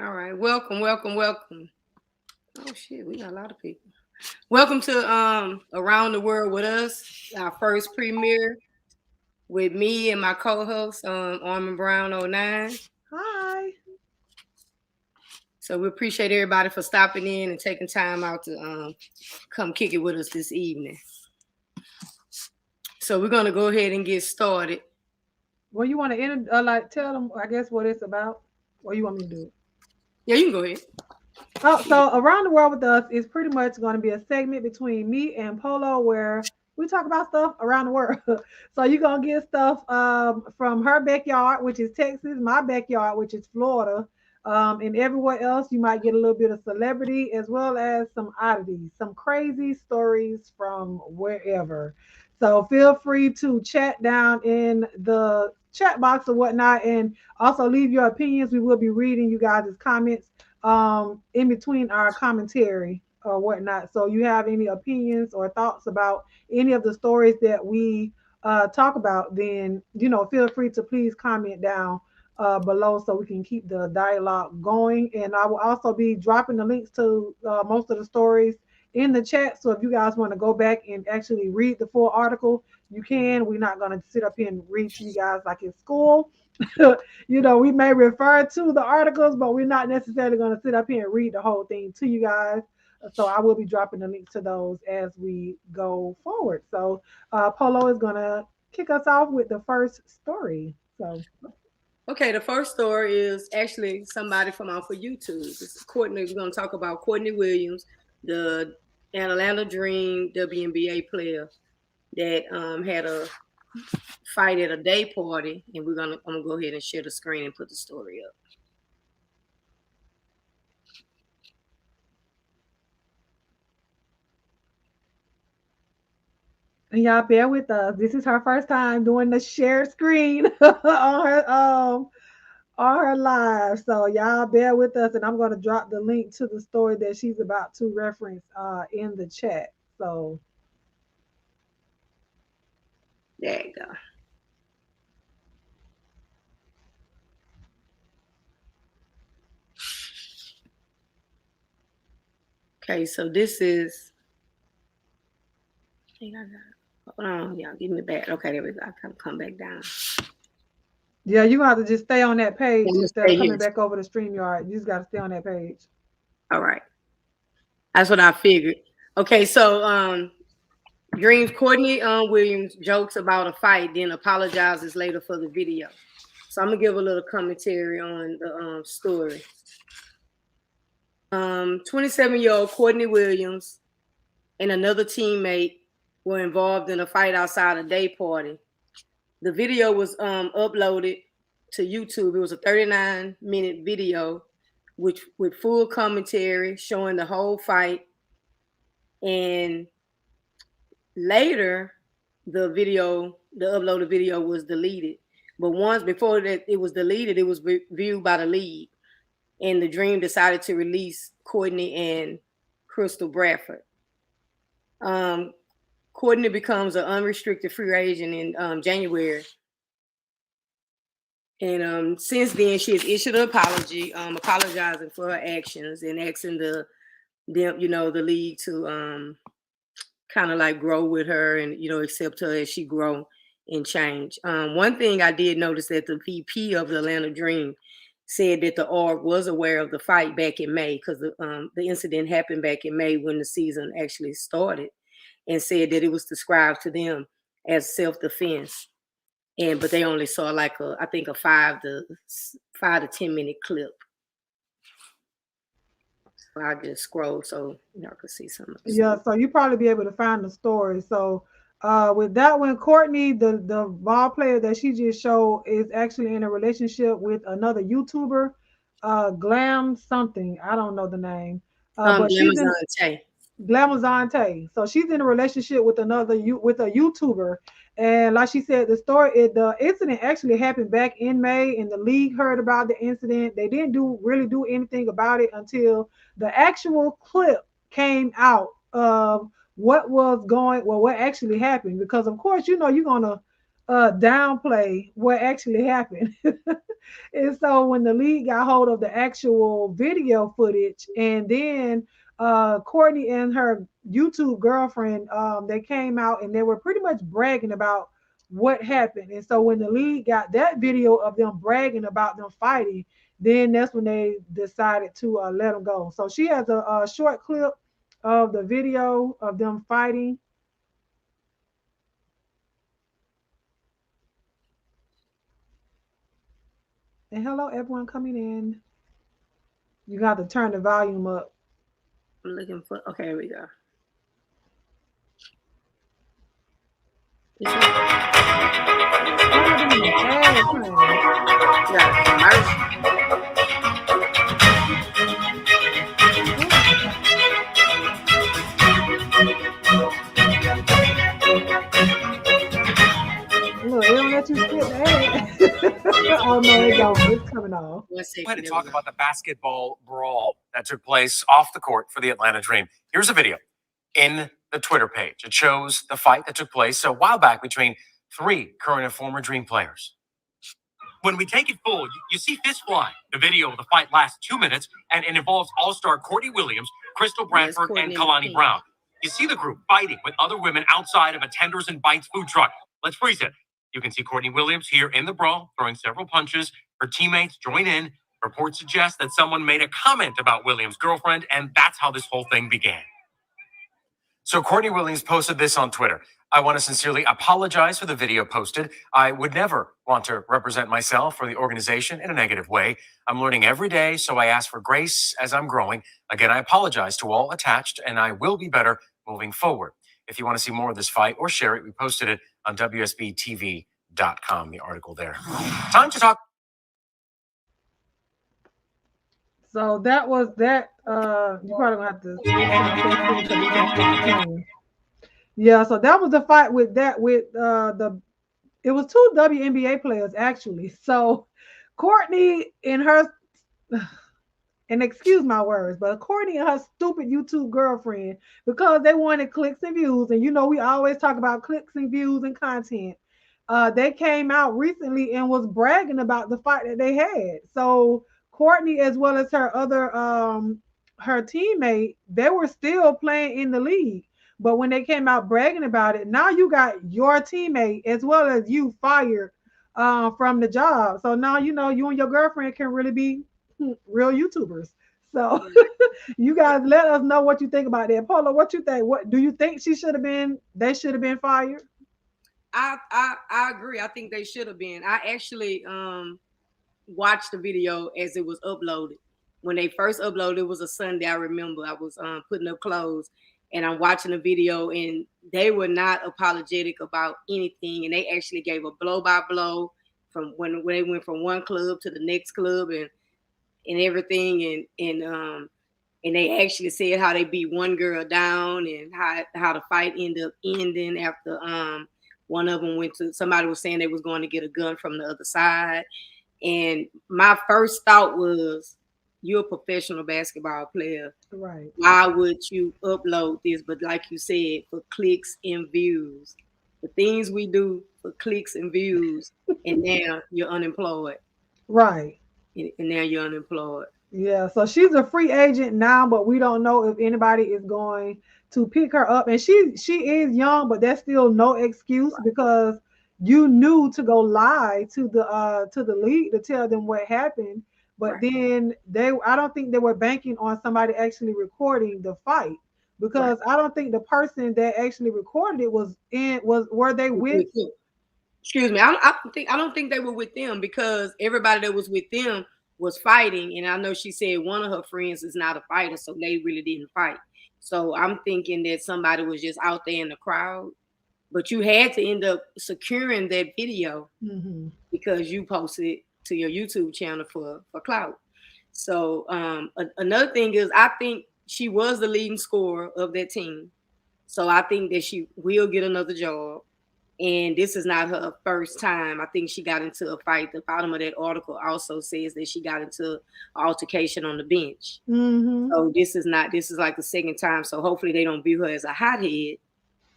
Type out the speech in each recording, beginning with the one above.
All right. Welcome, welcome, welcome. Oh shit, we got a lot of people. Welcome to Around the World with Us, our first premiere with me and my co-host, AlmondBrown09. Hi. So we appreciate everybody for stopping in and taking time out to come kick it with us this evening. So we're gonna go ahead and get started. Well, you want to tell them, I guess, what it's about, or you want me to do it? Yeah, you can go ahead. Oh, so Around the World with Us is pretty much going to be a segment between me and Polo where we talk about stuff around the world. So you're going to get stuff from her backyard, which is Texas, my backyard, which is Florida, and everywhere else. You might get a little bit of celebrity as well as some oddities, some crazy stories from wherever. So feel free to chat down in the chat box or whatnot, and also leave your opinions. We will be reading you guys' comments in between our commentary or whatnot. So you have any opinions or thoughts about any of the stories that we talk about, then feel free to please comment down below so we can keep the dialogue going. And I will also be dropping the links to most of the stories in the chat. So if you guys want to go back and actually read the full article, you can. We're not going to sit up here and read to you guys like in school. We may refer to the articles, but we're not necessarily going to sit up here and read the whole thing to you guys. So I will be dropping the links to those as we go forward. So Polo is going to kick us off with the first story. So Okay, the first story is actually somebody from off of YouTube. It's Courtney. We're gonna talk about Courtney Williams, the Atlanta Dream WNBA player that had a fight at a day party, and I'm gonna go ahead and share the screen and put the story up. and y'all bear with us. This is her first time doing the share screen on her live. So y'all bear with us, and I'm going to drop the link to the story that she's about to reference in the chat. So There you go. Okay, so this is. Hold on, y'all, give me back. Okay, there we go. I come back down. yeah, you're gonna have to just stay on that I'm page gonna instead of stay here. coming back over the StreamYard. You just gotta stay on that page. All right, that's what I figured. Okay, so Dreams Courtney Williams jokes about a fight, then apologizes later for the video. So I'm gonna give a little commentary on the story. 27-year-old Courtney Williams and another teammate were involved in a fight outside a day party. The video was uploaded to YouTube. It was a 39-minute video, which with full commentary showing the whole fight. And later, the uploaded video was deleted. But once before that it was deleted, it was viewed by the league, and the Dream decided to release Courtney and Crystal Bradford. Courtney becomes an unrestricted free agent in January, and since then she has issued an apology, apologizing for her actions and asking the league to kind of like grow with her and accept her as she grow and change. One thing I did notice that the VP of the Atlanta Dream said that the org was aware of the fight back in May, because the incident happened back in May when the season actually started, and said that it was described to them as self-defense, but they only saw like I think a 5 to 10 minute clip. So I just scrolled so y'all could see some of the Yeah, stuff. so you probably be able to find the story. So with that one, Courtney, the ball player that she just showed, is actually in a relationship with another YouTuber, Glam something. I don't know the name. But she's in Amazon Tay. Glamazante. So she's in a relationship with with a YouTuber. And like she said, the incident actually happened back in May, and the league heard about the incident. They didn't really do anything about it until the actual clip came out of what actually happened. Because of course, you're gonna downplay what actually happened. And so when the league got hold of the actual video footage, and then Courtney and her YouTube girlfriend, they came out and they were pretty much bragging about what happened. And so when the league got that video of them bragging about them fighting, then that's when they decided to let them go. So she has a short clip of the video of them fighting. And hello, everyone coming in. You got to turn the volume up. I'm looking for. Okay, here we go. Is Why they doing the ad, honey? yeah, commercial. Look, it don't let you skip the ad. Oh no, it don't. It's coming off. One second. Go ahead and talk about the basketball brawl that took place off the court for the Atlanta Dream. Here's a video in the Twitter page. It shows the fight that took place a while back between three current and former Dream players. When we take it full, you see fist flying. The video of the fight lasts 2 minutes, and it involves all-star Courtney Williams, Crystal Bradford, and Kalani Brown. You see the group fighting with other women outside of a Tenders and Bites food truck. Let's freeze it. You can see Courtney Williams here in the brawl, throwing several punches. Her teammates join in. Reports suggest that someone made a comment about Williams' girlfriend, and that's how this whole thing began. So Courtney Williams posted this on Twitter. I want to sincerely apologize for the video posted. I would never want to represent myself or the organization in a negative way. I'm learning every day, so I ask for grace as I'm growing. Again, I apologize to all attached, and I will be better moving forward. If you want to see more of this fight or share it, we posted it on WSBTV.com, the article there. Time to talk. So that was that. You probably gonna have to switch to the because you don't see. Yeah, so that was the fight with the. It was two WNBA players actually. So Courtney and her, and excuse my words, but Courtney and her stupid YouTube girlfriend, because they wanted clicks and views, and you know we always talk about clicks and views and content. They came out recently and was bragging about the fight that they had. So Courtney, as well as her other her teammate, they were still playing in the league. But when they came out bragging about it, now you got your teammate as well as you fired from the job. So now you know you and your girlfriend can really be real YouTubers. So you guys let us know what you think about that. Polo, what you think? What do you think she should have been? They should have been fired. I agree. I think they should have been. I actually watched the video as it was uploaded. When they first uploaded, it was a Sunday. I remember I was putting up clothes, and I'm watching the video, and they were not apologetic about anything, and they actually gave a blow by blow from when they went from one club to the next club and everything, and they actually said how they beat one girl down and how the fight ended up ending after one of them went to, somebody was saying they was going to get a gun from the other side. And my first thought was, you're a professional basketball player. Right. Why would you upload this? But like you said, for clicks and views. The things we do for clicks and views, and now you're unemployed. Right. And now you're unemployed. Yeah, so she's a free agent now, but we don't know if anybody is going to pick her up. And she is young, but that's still no excuse because you knew to go lie to the league to tell them what happened. But then I don't think they were banking on somebody actually recording the fight because I don't think the person that actually recorded it were they with. Excuse me, I don't think they were with them because everybody that was with them was fighting, and I know she said one of her friends is not a fighter, so they really didn't fight. So I'm thinking that somebody was just out there in the crowd, but you had to end up securing that video because you posted it to your YouTube channel for clout. So another thing is, I think she was the leading scorer of that team, so I think that she will get another job. And this is not her first time. I think she got into a fight. The bottom of that article also says that she got into an altercation on the bench. So this is like the second time. So hopefully they don't view her as a hothead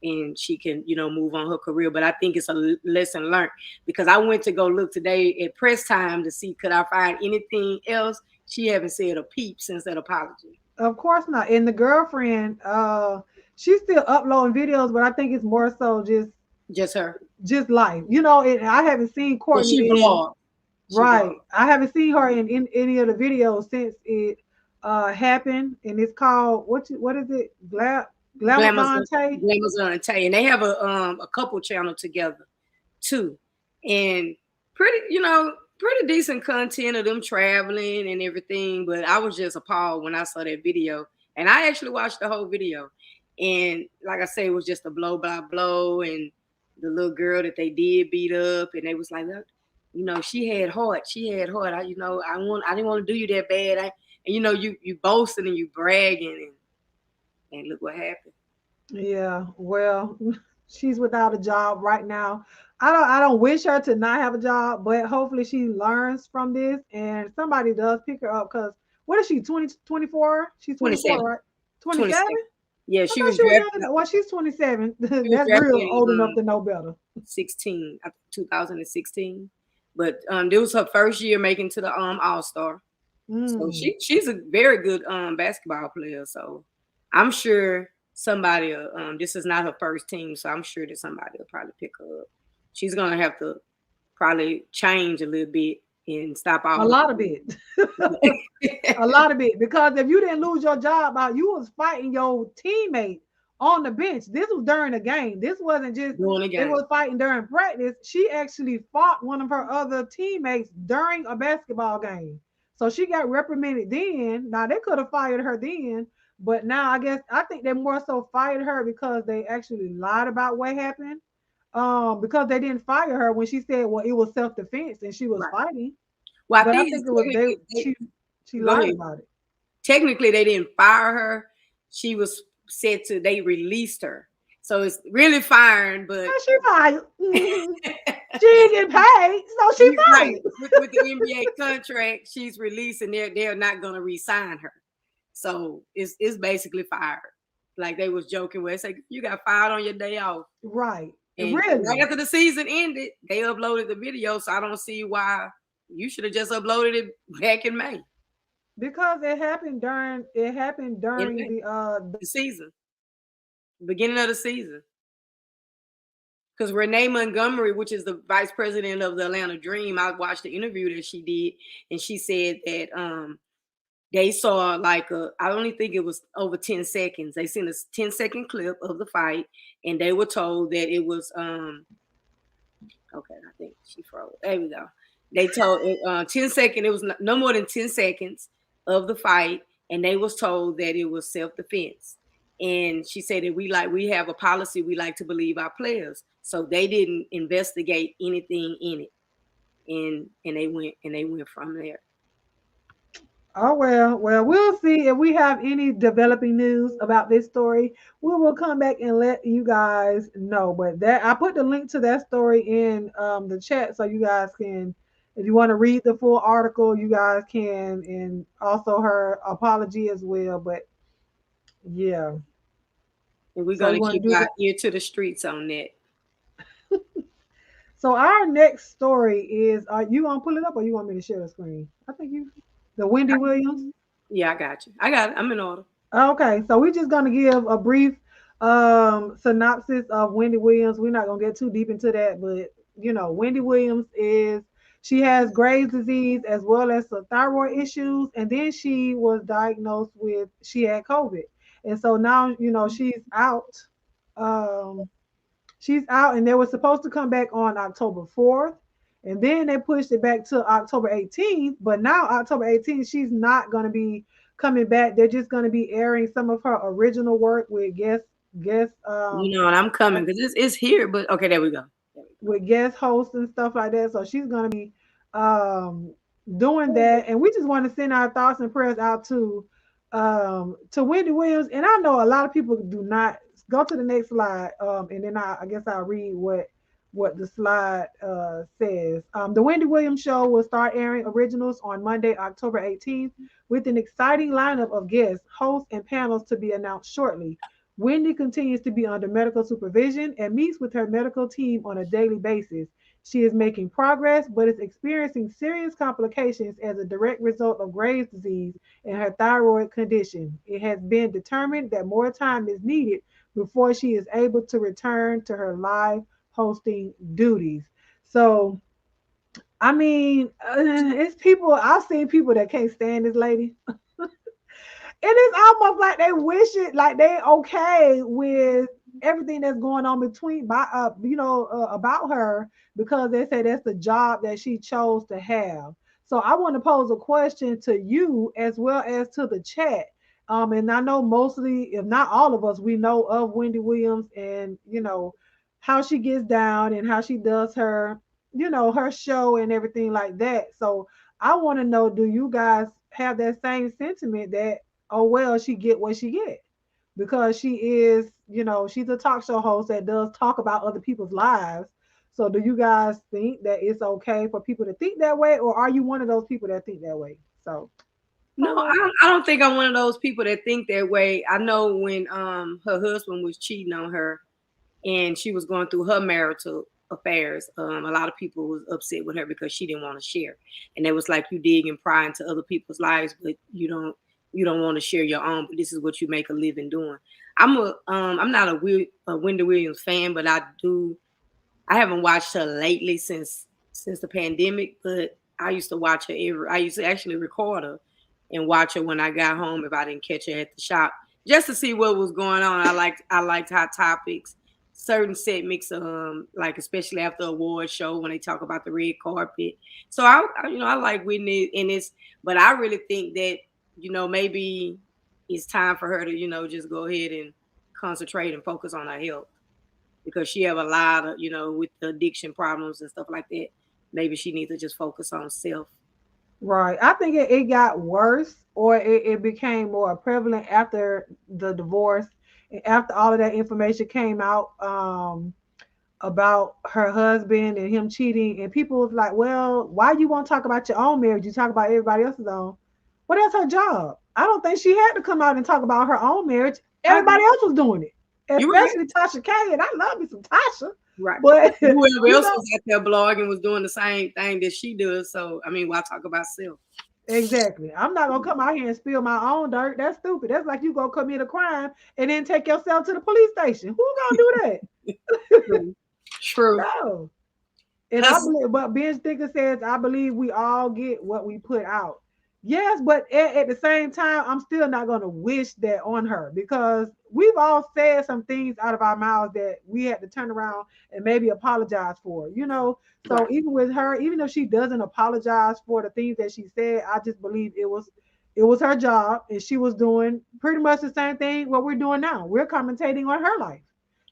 and she can, move on her career. But I think it's a lesson learned, because I went to go look today at press time to see could I find anything else. She haven't said a peep since that apology. Of course not. And the girlfriend, she's still uploading videos, but I think it's more so Just her. just life. And I haven't seen Well, she Courtney vlogged. right. I haven't seen her in any of the videos since it happened, and it's called what is it? Glamazon Tay. Glamazon Tay, and they have a couple channel together too, and pretty decent content of them traveling and everything. But I was just appalled when I saw that video, and I actually watched the whole video. And like I say, it was just a blow by blow, and the little girl that they did beat up, and they was like, look, she had heart. She had heart. I didn't want to do you that bad. You boasting and you bragging, and look what happened. Yeah, well, she's without a job right now. I don't wish her to not have a job, but hopefully she learns from this and somebody does pick her up. Because what is she, 20, 24? She's 24, 27. right? 27? Yeah, she was drafted. Well, she's 27. That's real old enough to know better. 2016. But this was her first year making to the All-Star. So she's a very good basketball player. So I'm sure somebody this is not her first team, so I'm sure that somebody will probably pick her up. She's gonna have to probably change a little bit and stop all a lot of it. A lot of it, because if you didn't lose your job out, you was fighting your teammate on the bench. This was during a game. This wasn't just it was fighting during practice. She actually fought one of her other teammates during a basketball game. So she got reprimanded then. Now they could have fired her then, but now I think they more so fired her because they actually lied about what happened. Because they didn't fire her when she said, well, it was self-defense and she was fighting. Well, but I think it was she lied about it. Technically, they didn't fire her. She was said they released her. So it's really firing, but she fired. She didn't get paid, so she fired. With the NBA contract, she's released, and they're not going to re-sign her. So it's basically fired. Like they was joking where it's like you got fired on your day off. Right. And really? Right after the season ended, they uploaded the video. So I don't see why you should have just uploaded it back in May. Because it happened during the season. Beginning of the season. Because Renee Montgomery, which is the vice president of the Atlanta Dream, I watched the interview that she did, and she said that they saw I only think it was over 10 seconds. They seen a 10-second clip of the fight, and they were told that it was okay, I think she froze. There we go. They told 10 seconds, it was no more than 10 seconds of the fight, and they was told that it was self-defense. And she said that we have a policy, we like to believe our players. So they didn't investigate anything in it. And they went from there. Oh, well, we'll see if we have any developing news about this story. We will come back and let you guys know. But that I put the link to that story in the chat so you guys can, if you want to read the full article, you guys can, and also her apology as well. But yeah. And we're going to keep our ear to the streets on that. So our next story is, are you going to pull it up or you want me to share the screen? I think the Wendy Williams. Yeah, I got you. I got it. I'm in order. Okay. So we're just going to give a brief synopsis of Wendy Williams. We're not going to get too deep into that, but Wendy Williams she has Graves' disease as well as some thyroid issues. And then she was diagnosed she had COVID. And so now, she's out. She's out, and they were supposed to come back on October 4th. And then they pushed it back to October 18th. But now October 18th, she's not going to be coming back. They're just going to be airing some of her original work with guest. And I'm coming because it's here. But okay, there we go. With guest hosts and stuff like that. So she's going to be doing that. And we just want to send our thoughts and prayers out to Wendy Williams. And I know a lot of people do not. Go to the next slide, and then I guess I'll read what the slide says. The Wendy Williams Show will start airing originals on Monday, October 18th, with an exciting lineup of guests, hosts, and panels to be announced shortly. Wendy continues to be under medical supervision and meets with her medical team on a daily basis. She is making progress, but is experiencing serious complications as a direct result of Graves' disease and her thyroid condition. It has been determined that more time is needed before she is able to return to her live hosting duties. So, I mean, it's people, I've seen people that can't stand this lady. It is almost like they wish it, like they okay with everything that's going on between about her, because they say that's the job that she chose to have. So I want to pose a question to you as well as to the chat. And I know mostly, if not all of us, we know of Wendy Williams, and how she gets down and how she does her, her show and everything like that. So I want to know, do you guys have that same sentiment that, oh well, she get what she get, because she is, she's a talk show host that does talk about other people's lives. So do you guys think that it's okay for people to think that way, or are you one of those people that think that way? So No, Polo. I don't think I'm one of those people that think that way. I know when her husband was cheating on her and she was going through her marital affairs, a lot of people was upset with her because she didn't want to share. And it was like, you dig and pry into other people's lives, but you don't want to share your own, but this is what you make a living doing. I'm not a Wendy Williams fan, but I haven't watched her lately since the pandemic, but I used to watch her I used to actually record her and watch her when I got home if I didn't catch her at the shop, just to see what was going on. I liked hot topics, certain segments, like especially after award show when they talk about the red carpet. So I like Whitney in this, but I really think that maybe it's time for her to just go ahead and concentrate and focus on her health, because she have a lot of, with the addiction problems and stuff like that. Maybe she needs to just focus on self. Right. I think it got worse, or it became more prevalent after the divorce, and after all of that information came out, about her husband and him cheating, and people was like, well, why you won't talk about your own marriage, you talk about everybody else's own? Well, that's her job. I don't think she had to come out and talk about her own marriage. I agree. Everybody else was doing it, You right. especially Tasha K, and I love me some Tasha. Right. But Whoever you else know, was out there blogging was doing the same thing that she does. So I mean, why talk about self? exactly. I'm not gonna come out here and spill my own dirt. That's stupid. That's like you go commit a crime and then take yourself to the police station. Who gonna do that? True. True. No. And I believe, but Ben Sticker says, I believe we all get what we put out. Yes, but at the same time, I'm still not going to wish that on her, because we've all said some things out of our mouths that we had to turn around and maybe apologize for, So Right. even with her, even if she doesn't apologize for the things that she said, I just believe it was her job, and she was doing pretty much the same thing what we're doing now. We're commentating on her life.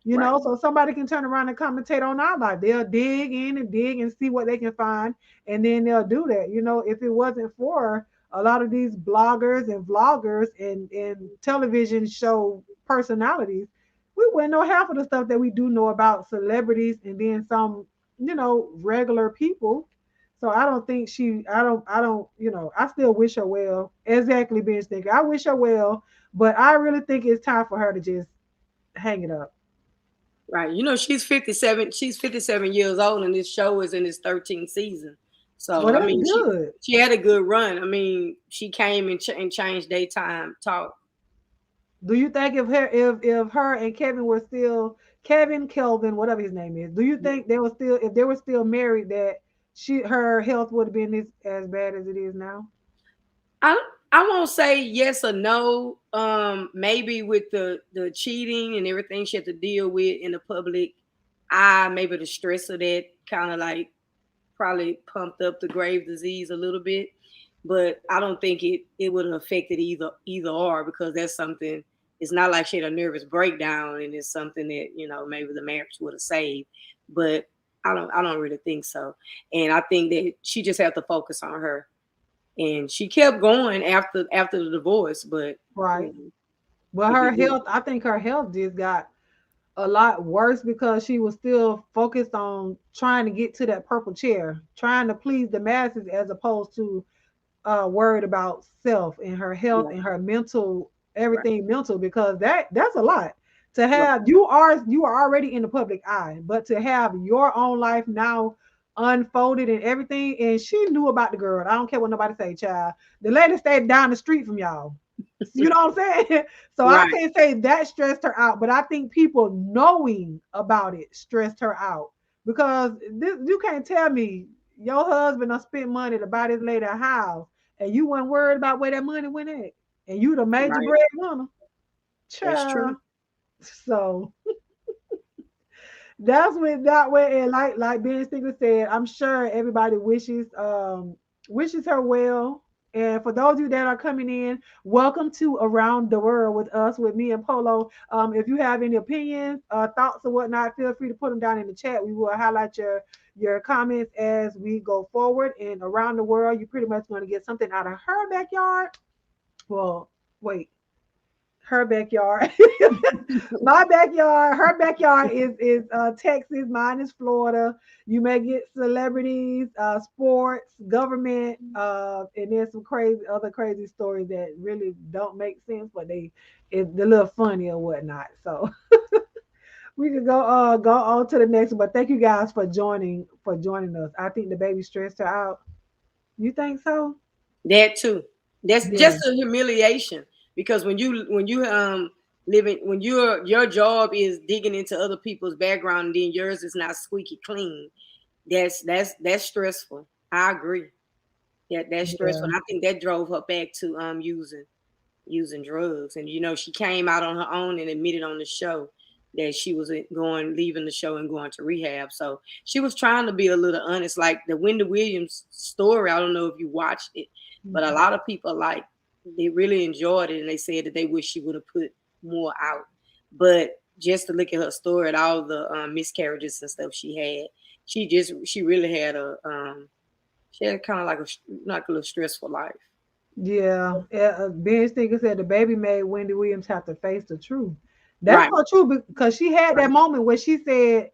Right. So somebody can turn around and commentate on our life. They'll dig in and dig and see what they can find, and then they'll do that. If it wasn't for a lot of these bloggers and vloggers and television show personalities, we wouldn't know half of the stuff that we do know about celebrities, and then some, regular people. So I don't think I still wish her well. Exactly, Ben Stinker. I wish her well, but I really think it's time for her to just hang it up. Right. She's 57. She's 57 years old, and this show is in its 13th season. So Well, I that's mean, she good. she had a good run. I mean, she came and changed daytime talk. Do you think if her and Kevin were still Kevin Kelvin, whatever his name is, do you think they were still if they were still married, that her health would have been as bad as it is now? I I won't say yes or no. Maybe with the cheating and everything she had to deal with in the public eye, maybe the stress of that kind of like probably pumped up the grave disease a little bit. But I don't think it would have affected either or, because that's something. It's not like she had a nervous breakdown, and it's something that maybe the marriage would have saved. But I don't really think so. And I think that she just had to focus on her, and she kept going after the divorce. But Right. you know, Well, if her it did, health, I think her health just got a lot worse because she was still focused on trying to get to that purple chair, trying to please the masses, as opposed to worried about self and her health right, and her mental, right, everything mental, because that's a lot. To Right. have you are already in the public eye, but to have your own life now unfolded and everything, and she knew about the girl. I don't care what nobody say, child. The lady stayed down the street from y'all. You know what I'm saying? So I Right. can't say that stressed her out, but I think people knowing about it stressed her out because you can't tell me your husband done spent money to buy this lady a house and you weren't worried about where that money went at, and you the major Right. breadwinner, That's child. true. So that's what that way, and like Ben Stiegler said, I'm sure everybody wishes her well. And for those of you that are coming in, welcome to Around the World with us, with me and Polo. If you have any opinions, thoughts, or whatnot, feel free to put them down in the chat. We will highlight your comments as we go forward. And Around the World, you're pretty much going to get something out of her backyard. Well, wait, her backyard. My backyard, her backyard is Texas, mine is Florida. You may get celebrities, sports, government, and then some crazy stories that really don't make sense, but they're a little funny or whatnot. So we can go on to the next one. But thank you guys for joining us. I think the baby stressed her out. You think so? That too. That's Yeah. just a humiliation because when you living when your job is digging into other people's background and then yours is not squeaky clean. That's stressful. I agree. That's stressful. Yeah. And I think that drove her back to using drugs. And she came out on her own and admitted on the show that she was leaving the show and going to rehab. So she was trying to be a little honest. Like the Wendy Williams story, I don't know if you watched it, but a Mhm. lot of people they really enjoyed it and they said that they wish she would have put more out. But just to look at her story and all the miscarriages and stuff she really had she had kind of like a little stressful life. Yeah, Ben Stinger said the baby made Wendy Williams have to face the truth. That's Right, not true because she had that moment where she said,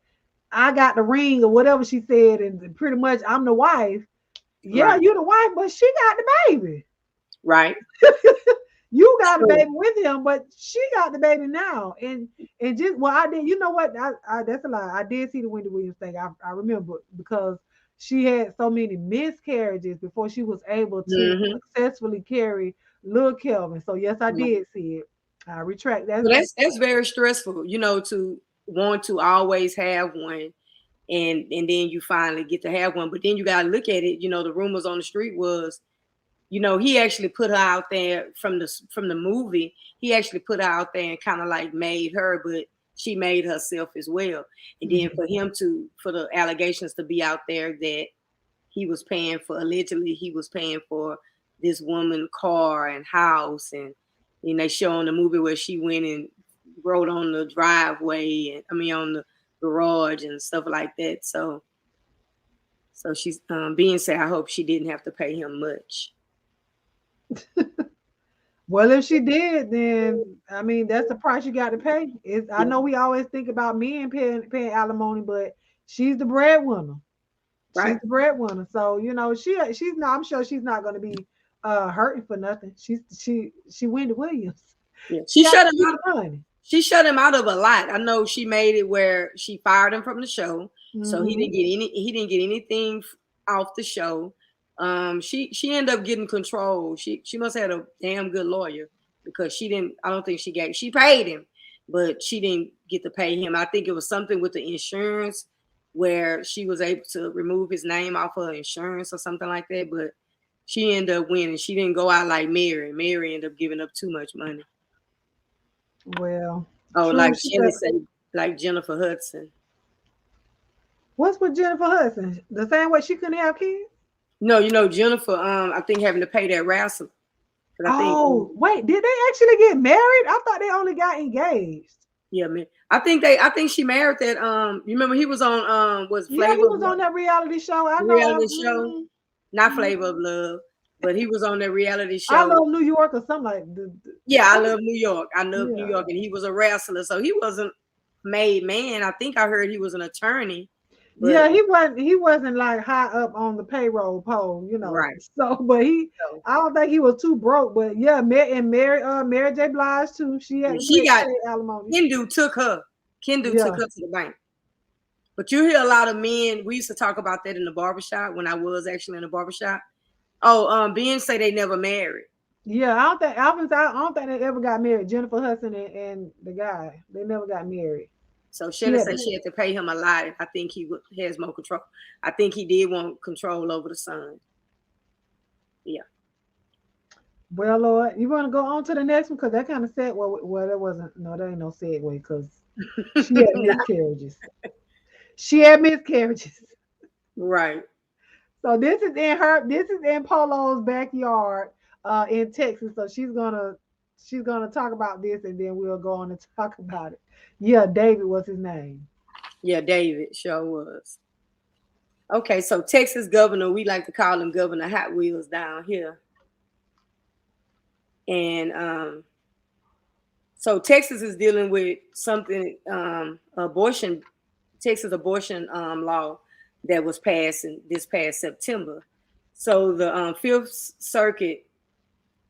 "I got the ring" or whatever she said, and pretty much I'm the wife. Yeah, right, you the wife, but she got the baby. right. You got the True. baby with him, but she got the baby now. And just well, I did. You know what? I that's a lie. I did see the Wendy Williams thing. I remember because she had so many miscarriages before she was able to Hmm. successfully carry little Kelvin. So yes, I did see it. I retract that. So that's very stressful, to want to always have one, and then you finally get to have one. But then you gotta look at it. The rumors on the street was, he actually put her out there from the movie. He actually put her out there and kind of like made her, but she made herself as well. And then Mhm. for the allegations to be out there that allegedly he was paying for this woman car and house, and they show in the movie where she went and wrote on the driveway and on the garage and stuff like that. So she's being said, I hope she didn't have to pay him much. Well, if she did, then I mean that's the price you got to pay. I Yeah. know we always think about men paying alimony, but she's the breadwinner. She's Right. the breadwinner. So, she's not, I'm sure she's not gonna be hurting for nothing. She Wendy Williams. Yeah. She got to keep the money. She shut him out of a lot. I know she made it where she fired him from the show, so Hmm. he didn't get anything off the show. She ended up getting control. She must have had a damn good lawyer because she didn't. I don't think she paid him, but she didn't get to pay him. I think it was something with the insurance where she was able to remove his name off her insurance or something like that. But she ended up winning. She didn't go out like Mary. Mary ended up giving up too much money. Well, Oh, true. like She Jenny said, said, like Jennifer Hudson. what's with Jennifer Hudson? The same way she couldn't have kids? No, Jennifer. I think having to pay that ransom because I think, Oh, wait, did they actually get married? I thought they only got engaged. yeah, man. I think she married that. You remember he was on was Yeah, he Flavor of was on Love, that reality show. I know of. reality show, not Flavor of Love, but he was on that reality I show. love New York or something like Yeah, I something. love New York. I love New Yeah. York, and he was a wrestler, so he wasn't made man. I think I heard he was an attorney. But Yeah, he wasn't like high up on the payroll pole, right. So, but So I don't think he was too broke. But yeah, Mary J. Blige too. She had and to she got pay alimony. Kendu took her. Kendu took Yeah, her to the bank. But you hear a lot of men. We used to talk about that in the barbershop when I was actually in the barbershop. Oh, Ben say they never married. yeah. I don't think they ever got married. Jennifer Hudson and the guy, they never got married. So She Shelly had said to. she had to pay him a lot. I think has more control. I think he did want control over the son. Yeah. Well, Lord, you want to go on to the next one because that kind of said well, there wasn't. No, there ain't no segue because she had miscarriages. She had miscarriages. Right. So this is in Polo's backyard in Texas. So she's gonna talk about this and then we'll go on and talk about it. Yeah, David was his name. Yeah, David sure was. Okay, so Texas governor, we like to call him Governor Hot Wheels down here. And so Texas is dealing with something abortion Texas abortion law that was passed in this past September. So the Fifth Circuit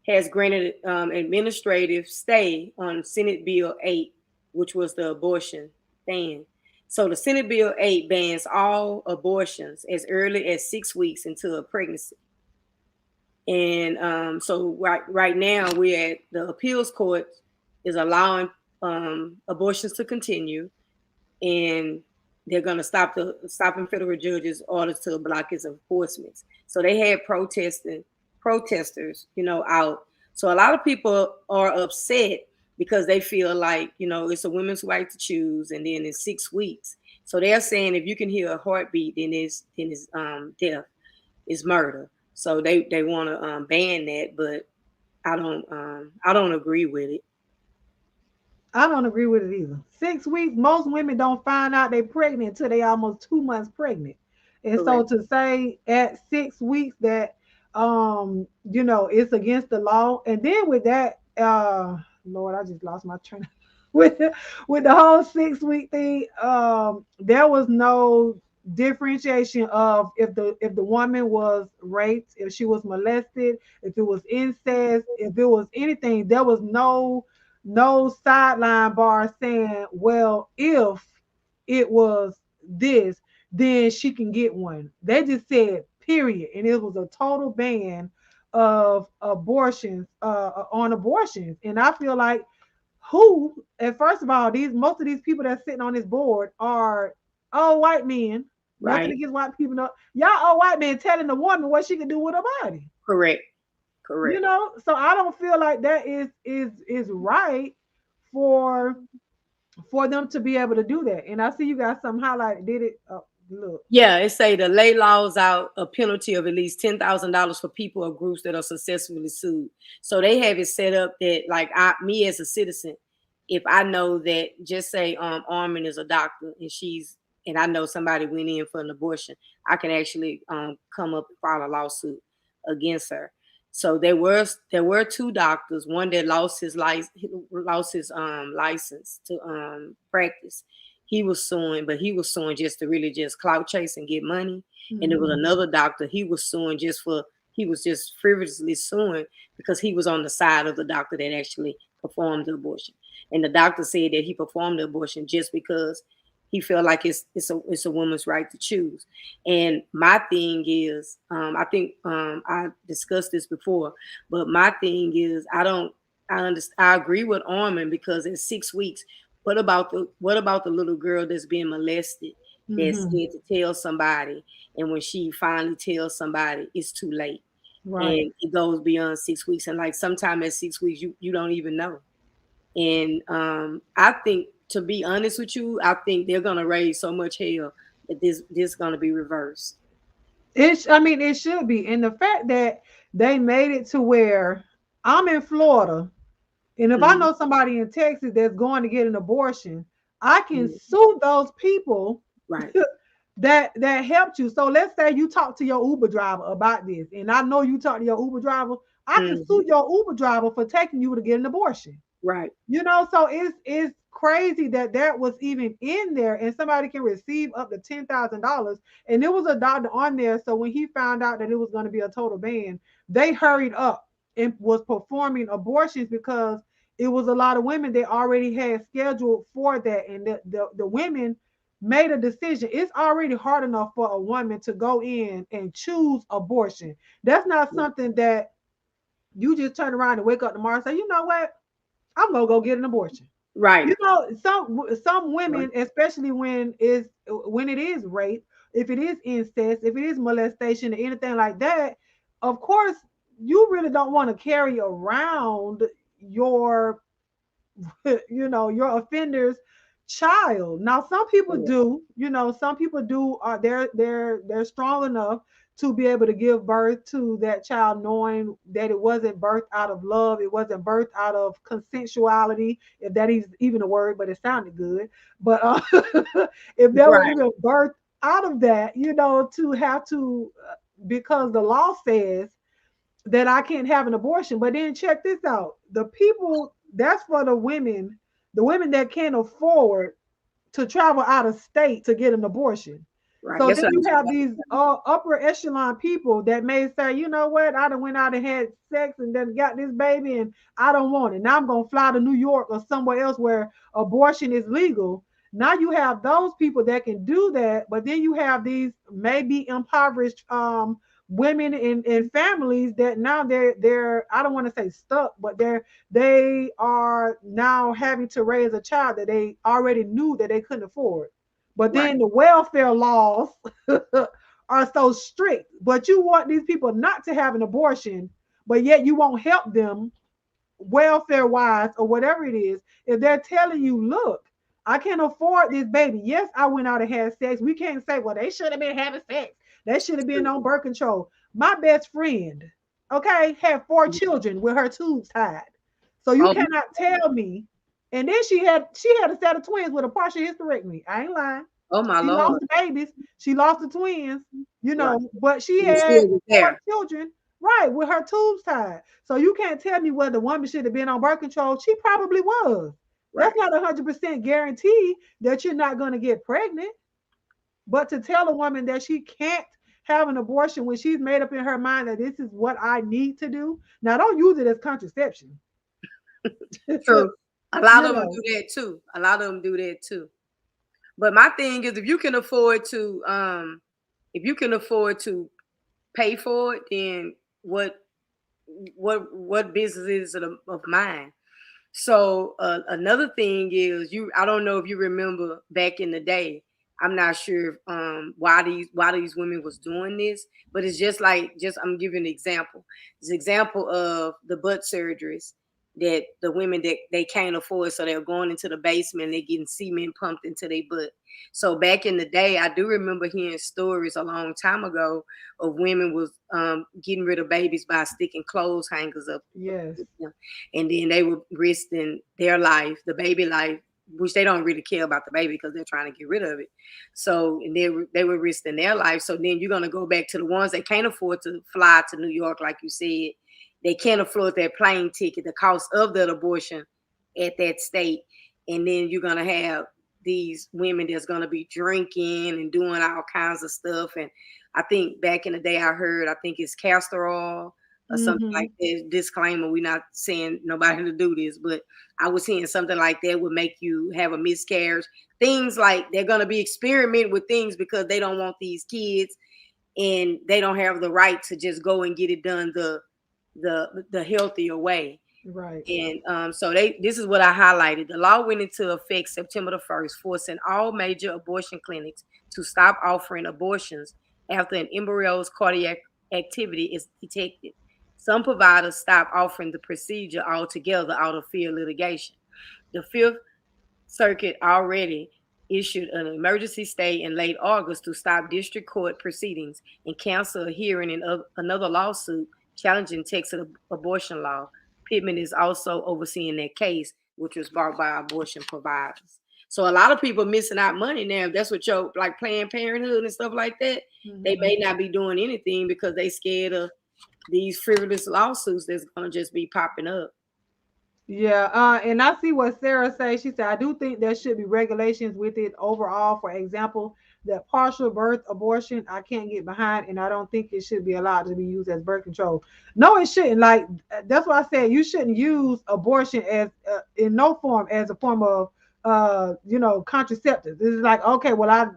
has granted administrative stay on Senate Bill 8, which was the abortion ban. So the Senate Bill 8 bans all abortions as early as 6 weeks into a pregnancy. And so right now we're at the appeals court is allowing abortions to continue, and they're going to stopping federal judges' orders to block its enforcement. So they had protesters, out. So a lot of people are upset because they feel like it's a women's right to choose, and then in 6 weeks. So they're saying if you can hear a heartbeat, then it's death, is murder. So they want to ban that, but I don't agree with it. I don't agree with it either. 6 weeks, most women don't find out they're pregnant until they almost 2 months pregnant. And so Correct. to say at 6 weeks that it's against the law. And then with that, Lord, I just lost my train with with the whole 6 week thing. There was no differentiation of if the woman was raped, if she was molested, if it was incest, if it was anything, there was no sideline bar saying, well, if it was this, then she can get one. They just said period, and it was a total ban of abortions on abortions. And I feel like and first of all, these most of these people that's sitting on this board are all white men. Nothing Right. against white people. No, y'all all white men telling the woman what she can do with her body. Correct. Correct. So I don't feel like that is right for for them to be able to do that. And I see you got some highlighted. Did it? Look. Yeah, it say the lay laws out a penalty of at least $10,000 for people or groups that are successfully sued. So they have it set up that, like, me as a citizen, if I know that, just say Armin is a doctor and I know somebody went in for an abortion, I can actually come up and file a lawsuit against her. So there were two doctors, one that lost his license to practice. He was suing, but he was suing just to really just clout chase and get money. And there was Mhm. another doctor, he was just frivolously suing because he was on the side of the doctor that actually performed the abortion. And the doctor said that he performed the abortion just because he felt like it's a woman's right to choose. And my thing is, I think I discussed this before, but my thing is, I agree with Armin because in 6 weeks, what about the little girl that's being molested, that's Mhm. scared to tell somebody, and when she finally tells somebody, it's too late, Right. and it goes beyond 6 weeks, and like sometime at 6 weeks, you don't even know. And I think, to be honest with you, I think they're gonna raise so much hell that this gonna be reversed. I mean, it should be. And the fact that they made it to where I'm in Florida, and if I Mhm. know somebody in Texas that's going to get an abortion, I can Mhm. sue those people Right. that helped you. So let's say you talk to your Uber driver about this, and I know you talk to your Uber driver. I can Mhm. sue your Uber driver for taking you to get an abortion. Right. So it's crazy that that was even in there, and somebody can receive up to $10,000. And there was a doctor on there, so when he found out that it was going to be a total ban, they hurried up and was performing abortions because it was a lot of women that already had scheduled for that, and the women made a decision. It's already hard enough for a woman to go in and choose abortion. That's not something that you just turn around and wake up tomorrow and say, you know what, I'm gonna go get an abortion. Right. You know, some Right. women, especially when it is rape, if it is incest, if it is molestation, or anything like that, of course, you really don't want to carry around your your offender's child. Now some people Yeah. do, some people do, they're strong enough to be able to give birth to that child knowing that it wasn't birthed out of love, it wasn't birthed out of consensuality, if that is even a word, but it sounded good. But if that was Right. even birthed out of that, to have to, because the law says that I can't have an abortion. But then check this out. The people, that's for the women that can't afford to travel out of state to get an abortion. Right. So That's then what you I'm have talking these about. upper echelon people that may say, you know what, I done went out and had sex and then got this baby and I don't want it. Now I'm gonna fly to New York or somewhere else where abortion is legal. Now you have those people that can do that, but then you have these maybe impoverished women in families that now they're I don't want to say stuck, but they are now having to raise a child that they already knew that they couldn't afford. But Right. then the welfare laws are so strict. But you want these people not to have an abortion, but yet you won't help them welfare wise or whatever it is. If they're telling you, look, I can't afford this baby. Yes, I went out and had sex. We can't say, well, they should have been having sex. They should have been on birth control. My best friend, okay, had 4 children with her tubes tied. So you Oh, cannot tell me. And then she had a set of twins with a partial hysterectomy. I ain't lying. oh my She lost Lord. the babies. She lost the twins, Right. but she You had still was four there. children, right, with her tubes tied. So you can't tell me whether the woman should have been on birth control. She probably was. That's Right. not 100% guarantee that you're not going to get pregnant. But to tell a woman that she can't have an abortion when she's made up in her mind that this is what I need to do, now don't use it as contraception. True. A lot you of them know, do that too. A lot of them do that too. But my thing is, if you can afford to pay for it, then what what business is it of mine? So another thing is I don't know if you remember back in the day. I'm not sure why these women was doing this, but it's just I'm giving an example. It's an example of the butt surgeries that the women that they can't afford, so they're going into the basement, they're getting cement pumped into their butt. So back in the day, I do remember hearing stories a long time ago of women was getting rid of babies by sticking clothes hangers up, yes, and then they were risking their life, the baby life, which they don't really care about the baby because they're trying to get rid of it. So and they were risking their life. So then you're gonna go back to the ones that can't afford to fly to New York, like you said. They can't afford their plane ticket, the cost of that abortion at that state, and then you're gonna have these women that's gonna be drinking and doing all kinds of stuff. And I think back in the day, I think it's castor oil or something mm-hmm. like that. Disclaimer: we're not saying nobody to do this, but I was hearing something like that would make you have a miscarriage. Things like they're gonna be experimenting with things because they don't want these kids, and they don't have the right to just go and get it done the healthier way. Right. And so this is what I highlighted. The law went into effect September the 1st, forcing all major abortion clinics to stop offering abortions after an embryo's cardiac activity is detected. Some providers stopped offering the procedure altogether out of fear of litigation. The Fifth Circuit already issued an emergency stay in late August to stop district court proceedings and cancel a hearing in another lawsuit challenging Texas abortion law. Pittman is also overseeing that case, which was brought by abortion providers. So a lot of people missing out money now. If that's what your like Planned Parenthood and stuff like that, they Mm-hmm. may not be doing anything because they scared of these frivolous lawsuits that's gonna just be popping up. Yeah, and I see what Sarah says. She said, I do think there should be regulations with it overall. For example, that partial birth abortion, I can't get behind, and I don't think it should be allowed to be used as birth control. No, it shouldn't. Like that's why I said you shouldn't use abortion as in no form as a form of contraceptive. This is like okay, well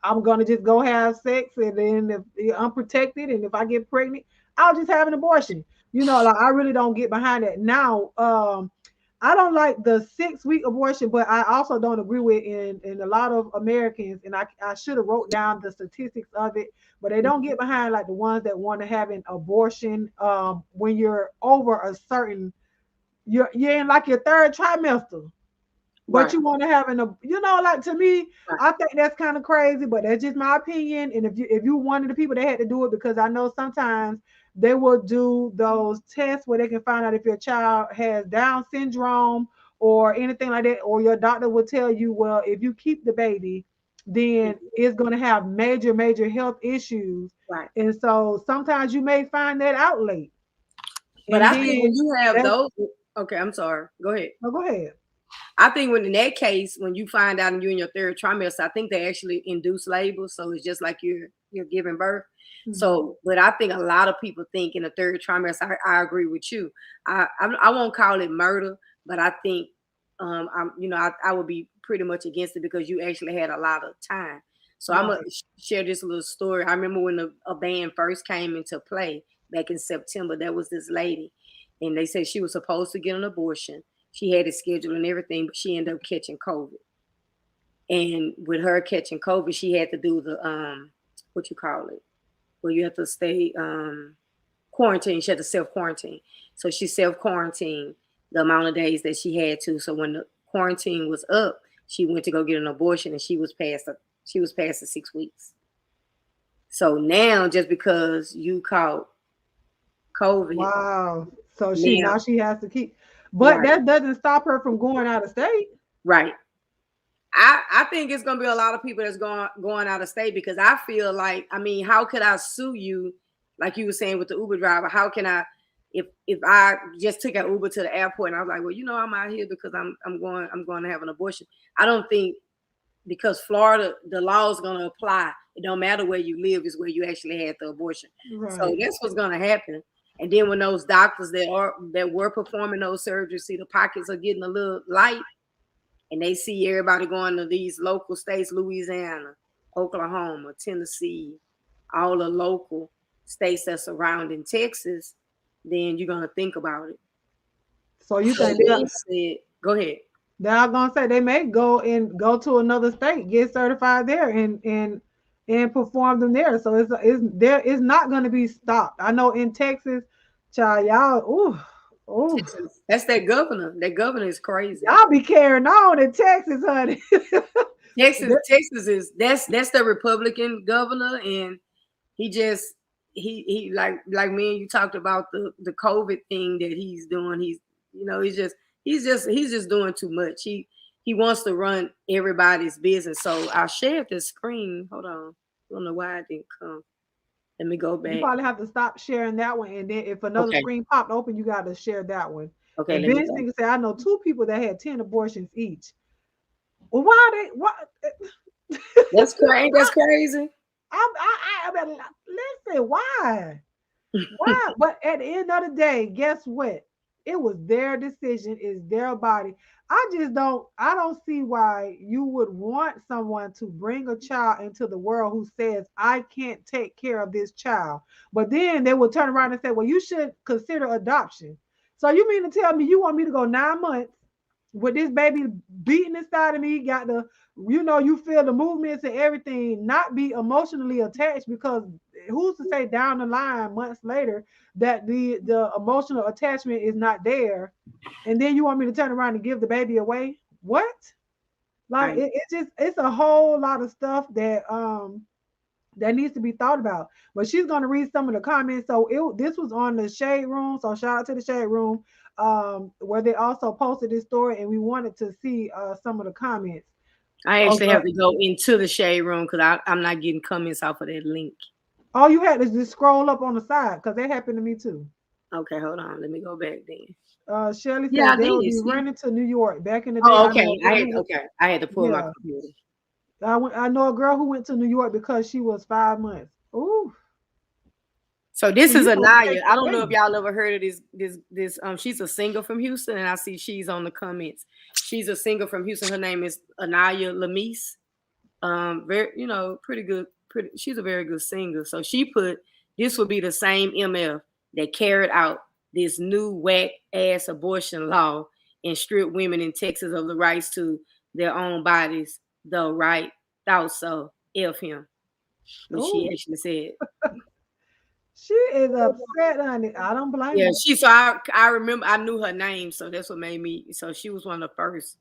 I'm gonna just go have sex, and then if you're unprotected, and if I get pregnant, I'll just have an abortion. Like I really don't get behind that. Now, I don't like the 6 week abortion, but I also don't agree with in a lot of Americans, and I should have wrote down the statistics of it, but they don't get behind like the ones that want to have an abortion when you're over a certain you're in like your third trimester. But Right. you want to have like to me, Right. I think that's kind of crazy, but that's just my opinion. And if you one of the people that had to do it, because I know sometimes they will do those tests where they can find out if your child has Down syndrome or anything like that, or your doctor will tell you, well, if you keep the baby, then it's going to have major, major health issues. Right. And so sometimes you may find that out late. But And I think when then you have that's, those, okay, I'm sorry. Go ahead. oh, go ahead. I think when in that case, when you find out and you're in your third trimester, I think they actually induce labor. So it's just like you're giving birth. So, but I think a lot of people think in the third trimester, I agree with you. I won't call it murder, but I think I would be pretty much against it because you actually had a lot of time. So I'm gonna Right. share this little story. I remember when a ban first came into play back in September. There was this lady, and they said she was supposed to get an abortion. She had it scheduled and everything, but she ended up catching COVID. And with her catching COVID, she had to do the what you call it, where you have to stay quarantine. She had to self quarantine. So she self quarantined the amount of days that she had to. So when the quarantine was up, she went to go get an abortion, and she was past the 6 weeks. So now, just because you caught COVID, Wow. So now she has to keep, but right, that doesn't stop her from going out of state. right. I think it's gonna be a lot of people that's going out of state because I feel like, I mean, how could I sue you, like you were saying with the Uber driver? How can I, if I just took an Uber to the airport and I was like, well, I'm out here because I'm going to have an abortion. I don't think, because Florida, the law is going to apply. It don't matter where you live, is where you actually had the abortion. So Right. that's what's going to happen. And then when those doctors that were performing those surgeries see the pockets are getting a little light, and they see everybody going to these local states, Louisiana, Oklahoma, Tennessee, all the local states that's surrounding Texas, then you're gonna think about it. So you So think being said, go ahead. they're gonna say they may go to another state, get certified there, and perform them there. So it's not gonna be stopped. I know in Texas, child, y'all, ooh, Texas, that's that governor. That governor is crazy. y'all be carrying on in Texas, honey. Texas is that's the Republican governor, and he just he like me and you talked about the COVID thing that he's doing. He's just doing too much. He wants to run everybody's business. So I shared the screen. Hold on. I don't know why it didn't come. Let me go You back. probably have to stop sharing that one, and then if another Okay. screen popped open, you got to share that one. Okay, And let me Vince go. nigga said, I know 2 people that had 10 abortions each. Well, why they? What? That's crazy. That's crazy. I mean, listen, why? Why? But at the end of the day, guess what? It was their decision, it's their body. I don't see why you would want someone to bring a child into the world who says, I can't take care of this child. But then they will turn around and say, well, you should consider adoption. So you mean to tell me you want me to go 9 months with this baby beating inside of me, got the, you feel the movements and everything, not be emotionally attached, because who's to say down the line, months later, that the emotional attachment is not there, and then you want me to turn around and give the baby away? What? Like Right. it's a whole lot of stuff that needs to be thought about. But she's going to read some of the comments. So this was on the Shade Room. So shout out to the Shade Room, where they also posted this story, and we wanted to see some of the comments. I actually Okay. have to go into the shade room because I'm not getting comments off of that link. All you had is just scroll up on the side, because that happened to me too. Okay, hold on. Let me go back then. Shelley Yeah, I said they would did. be See? running to New York. Back in the day, Oh, I know okay. a girl who, I had to pull my yeah, computer. I know a girl who went to New York because she was 5 months. Ooh, So this see, is you supposed to Anaya. take I that don't know if baby. y'all ever heard of this. She's a singer from Houston, and I see she's on the comments. She's a singer from Houston. Her name is Anaya Lamise. Very, pretty good. She's a very good singer. So she put this would be the same MF that carried out this new whack ass abortion law and stripped women in Texas of the rights to their own bodies. The right thought so. F him, which she Ooh, actually said. she is upset, honey. I don't blame Yeah, her. so I remember I knew her name, so that's what made me. So she was one of the first.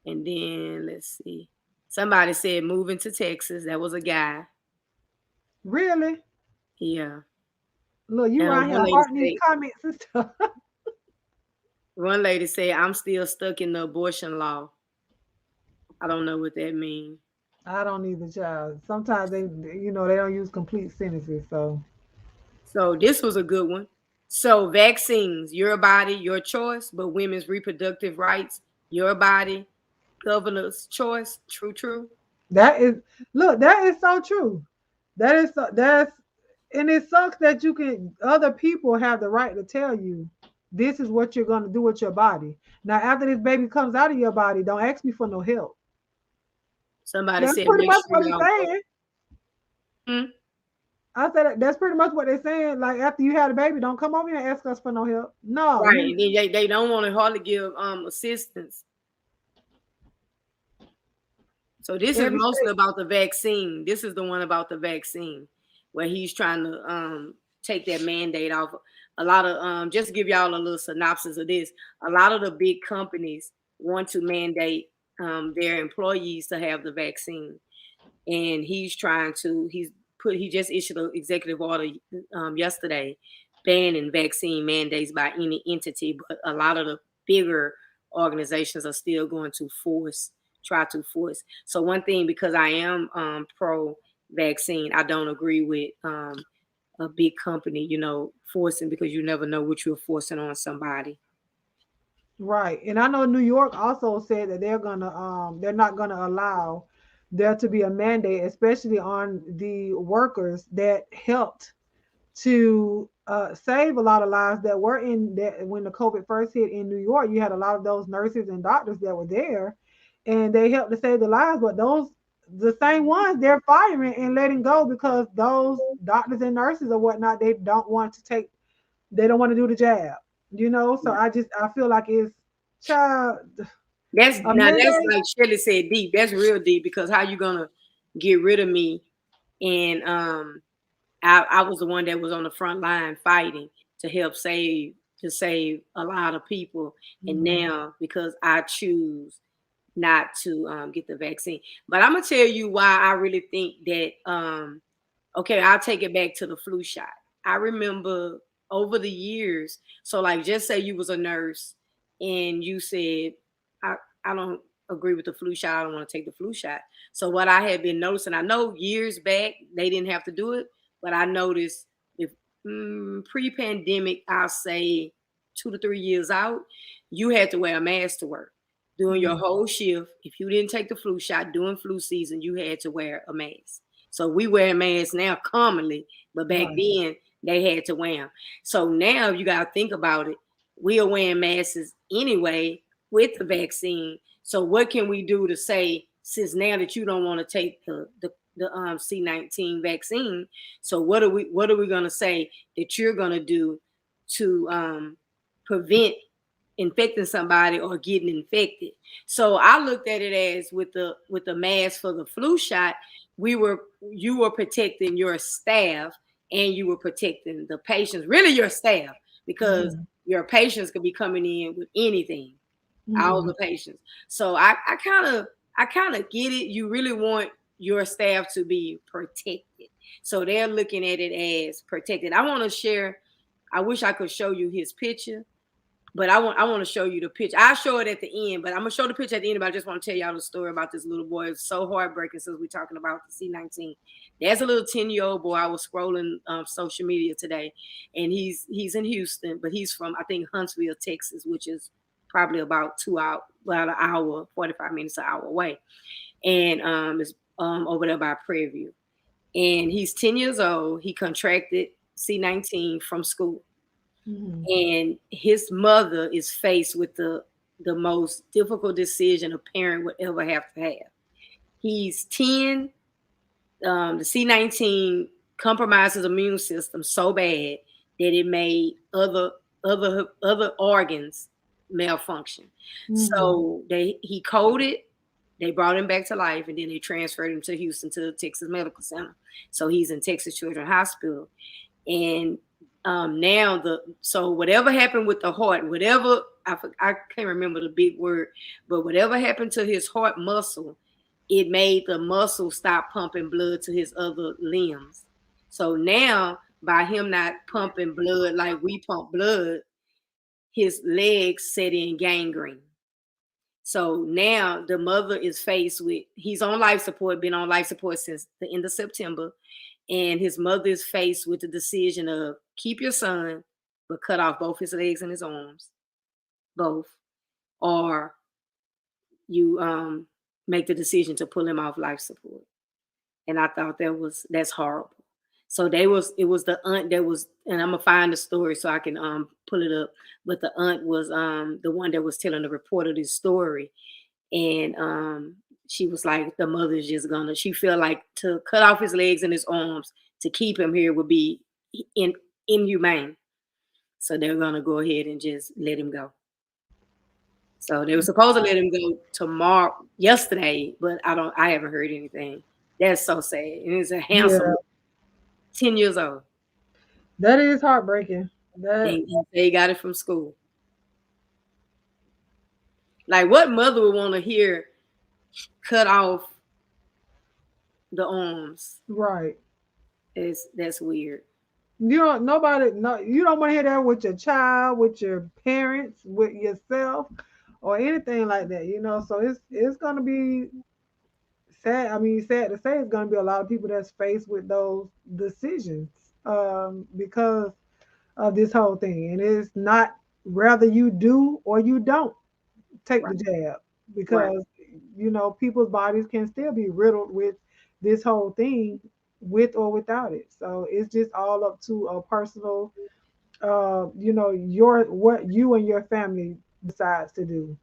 And then let's see, somebody said moving to Texas. That was a guy. Really? Yeah. Look, you And around here hearting these comments and stuff. one lady said, I'm still stuck in the abortion law. I don't know what that means. I don't need the child. Sometimes they don't use complete sentences. So So this was a good one. So vaccines, your body, your choice, but women's reproductive rights, your body, governor's choice. True, true. that is, look, that is so true. That's and it sucks that you can other people have the right to tell you this is what you're gonna do with your body. Now after this baby comes out of your body, don't ask me for no help. Somebody That's said, pretty make much sure what it's y'all vote. saying. Hmm? I said that's pretty much what they're saying. Like after you had a baby, don't come over here and ask us for no help. No, Right. you And then they don't want to hardly give assistance. So this is every mostly state. about the vaccine. This is the one about the vaccine where he's trying to take that mandate off. A lot of just to give y'all a little synopsis of this, a lot of the big companies want to mandate their employees to have the vaccine. And he just issued an executive order yesterday banning vaccine mandates by any entity, but a lot of the bigger organizations are still going to try to force. So one thing, because I am pro vaccine, I don't agree with a big company, forcing, because you never know what you're forcing on somebody. Right. And I know New York also said that they're not gonna allow there to be a mandate, especially on the workers that helped to save a lot of lives that were in that when the COVID first hit in New York. You had a lot of those nurses and doctors that were there and they helped to save the lives, but those the same ones they're firing and letting go because those doctors and nurses or whatnot, they don't want to do the jab, So I feel like it's child a That's mandate. like Shirley said, deep. That's real deep, because how you gonna get rid of me? And I was the one that was on the front line fighting to help save a lot of people. And Mhm. now because I choose not to get the vaccine. But I'm gonna tell you why I really think that okay, I'll take it back to the flu shot. I remember over the years, so like just say you was a nurse and you said, I, I don't agree with the flu shot, I don't want to take the flu shot. So what I had been noticing, I know years back they didn't have to do it, but I noticed if pre-pandemic, I'll say 2 to 3 years out, you had to wear a mask to work. During your Mhm. whole shift, if you didn't take the flu shot during flu season, you had to wear a mask. So we wear masks now commonly, but back Right. then they had to wear them. So now you got to think about it. We are wearing masks anyway with the vaccine. So what can we do to say, since now that you don't want to take the C-19 vaccine, so what are we gonna say that you're gonna do to prevent infecting somebody or getting infected? So I looked at it as with the mask for the flu shot, you were protecting your staff and you were protecting the patients, really your staff, because Mhm. your patients could be coming in with anything, all Mhm. the patients. So I kind of get it. You really want your staff to be protected. So they're looking at it as protected. I want to share, I wish I could show you his picture, but I want to show you the picture. I'll show it at the end, but I'm gonna show the picture at the end. But I just want to tell y'all the story about this little boy. It's so heartbreaking since we're talking about the C-19 There's a little 10-year-old boy. I was scrolling social media today, and he's in Houston, but he's from, I think, Huntsville, Texas, which is probably about 2 hours, about an hour, 45 minutes, an hour away, and it's over there by Prairie View. And he's 10 years old. He contracted C-19 from school, and his mother is faced with the most difficult decision a parent would ever have to have. He's 10. The C-19 compromised his immune system so bad that it made other organs malfunction. So he coded. They brought him back to life, and then they transferred him to Houston to the Texas Medical Center. So he's in Texas Children's Hospital, and now so whatever happened with the heart, whatever I can't remember the big word, but whatever happened to his heart muscle, it made the muscle stop pumping blood to his other limbs. So now, by him not pumping blood like we pump blood, his legs set in gangrene. So now the mother is faced with, he's on life support, been on life support since the end of September. And his mother is faced with the decision of keep your son, but cut off both his legs and his arms, both, or you make the decision to pull him off life support. And I thought that's horrible. So it was the aunt that was, and I'm gonna find the story so I can pull it up. But the aunt was the one that was telling the reporter this story, and she was like, the mother's just gonna. She felt like to cut off his legs and his arms to keep him here would be inhumane. So they're gonna go ahead and just let him go. So they were supposed to let him go yesterday, but I haven't heard anything. That's so sad. And it's a handsome 10 years old. That is heartbreaking. They got it from school. Like, what mother would want to hear cut off the arms? Right. That's weird. You don't want to hear that with your child, with your parents, with yourself, or anything like that, So it's gonna be sad. I mean, sad to say, it's gonna be a lot of people that's faced with those decisions because of this whole thing. And it's not whether you do or you don't take the jab, because people's bodies can still be riddled with this whole thing, with or without it. So it's just all up to a personal, what you and your family decides to do.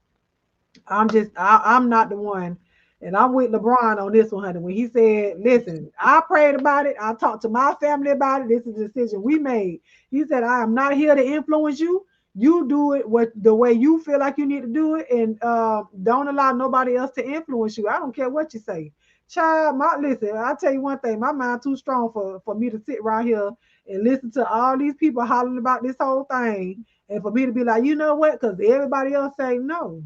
I'm not the one, and I'm with LeBron on this one, honey. When he said, listen, I prayed about it, I talked to my family about it, this is a decision we made. He said, I am not here to influence you. You do it the way you feel like you need to do it, and don't allow nobody else to influence you. I don't care what you say. Child, listen, I'll tell you one thing, my mind too strong for me to sit right here and listen to all these people hollering about this whole thing, and for me to be like, you know what, because everybody else say no.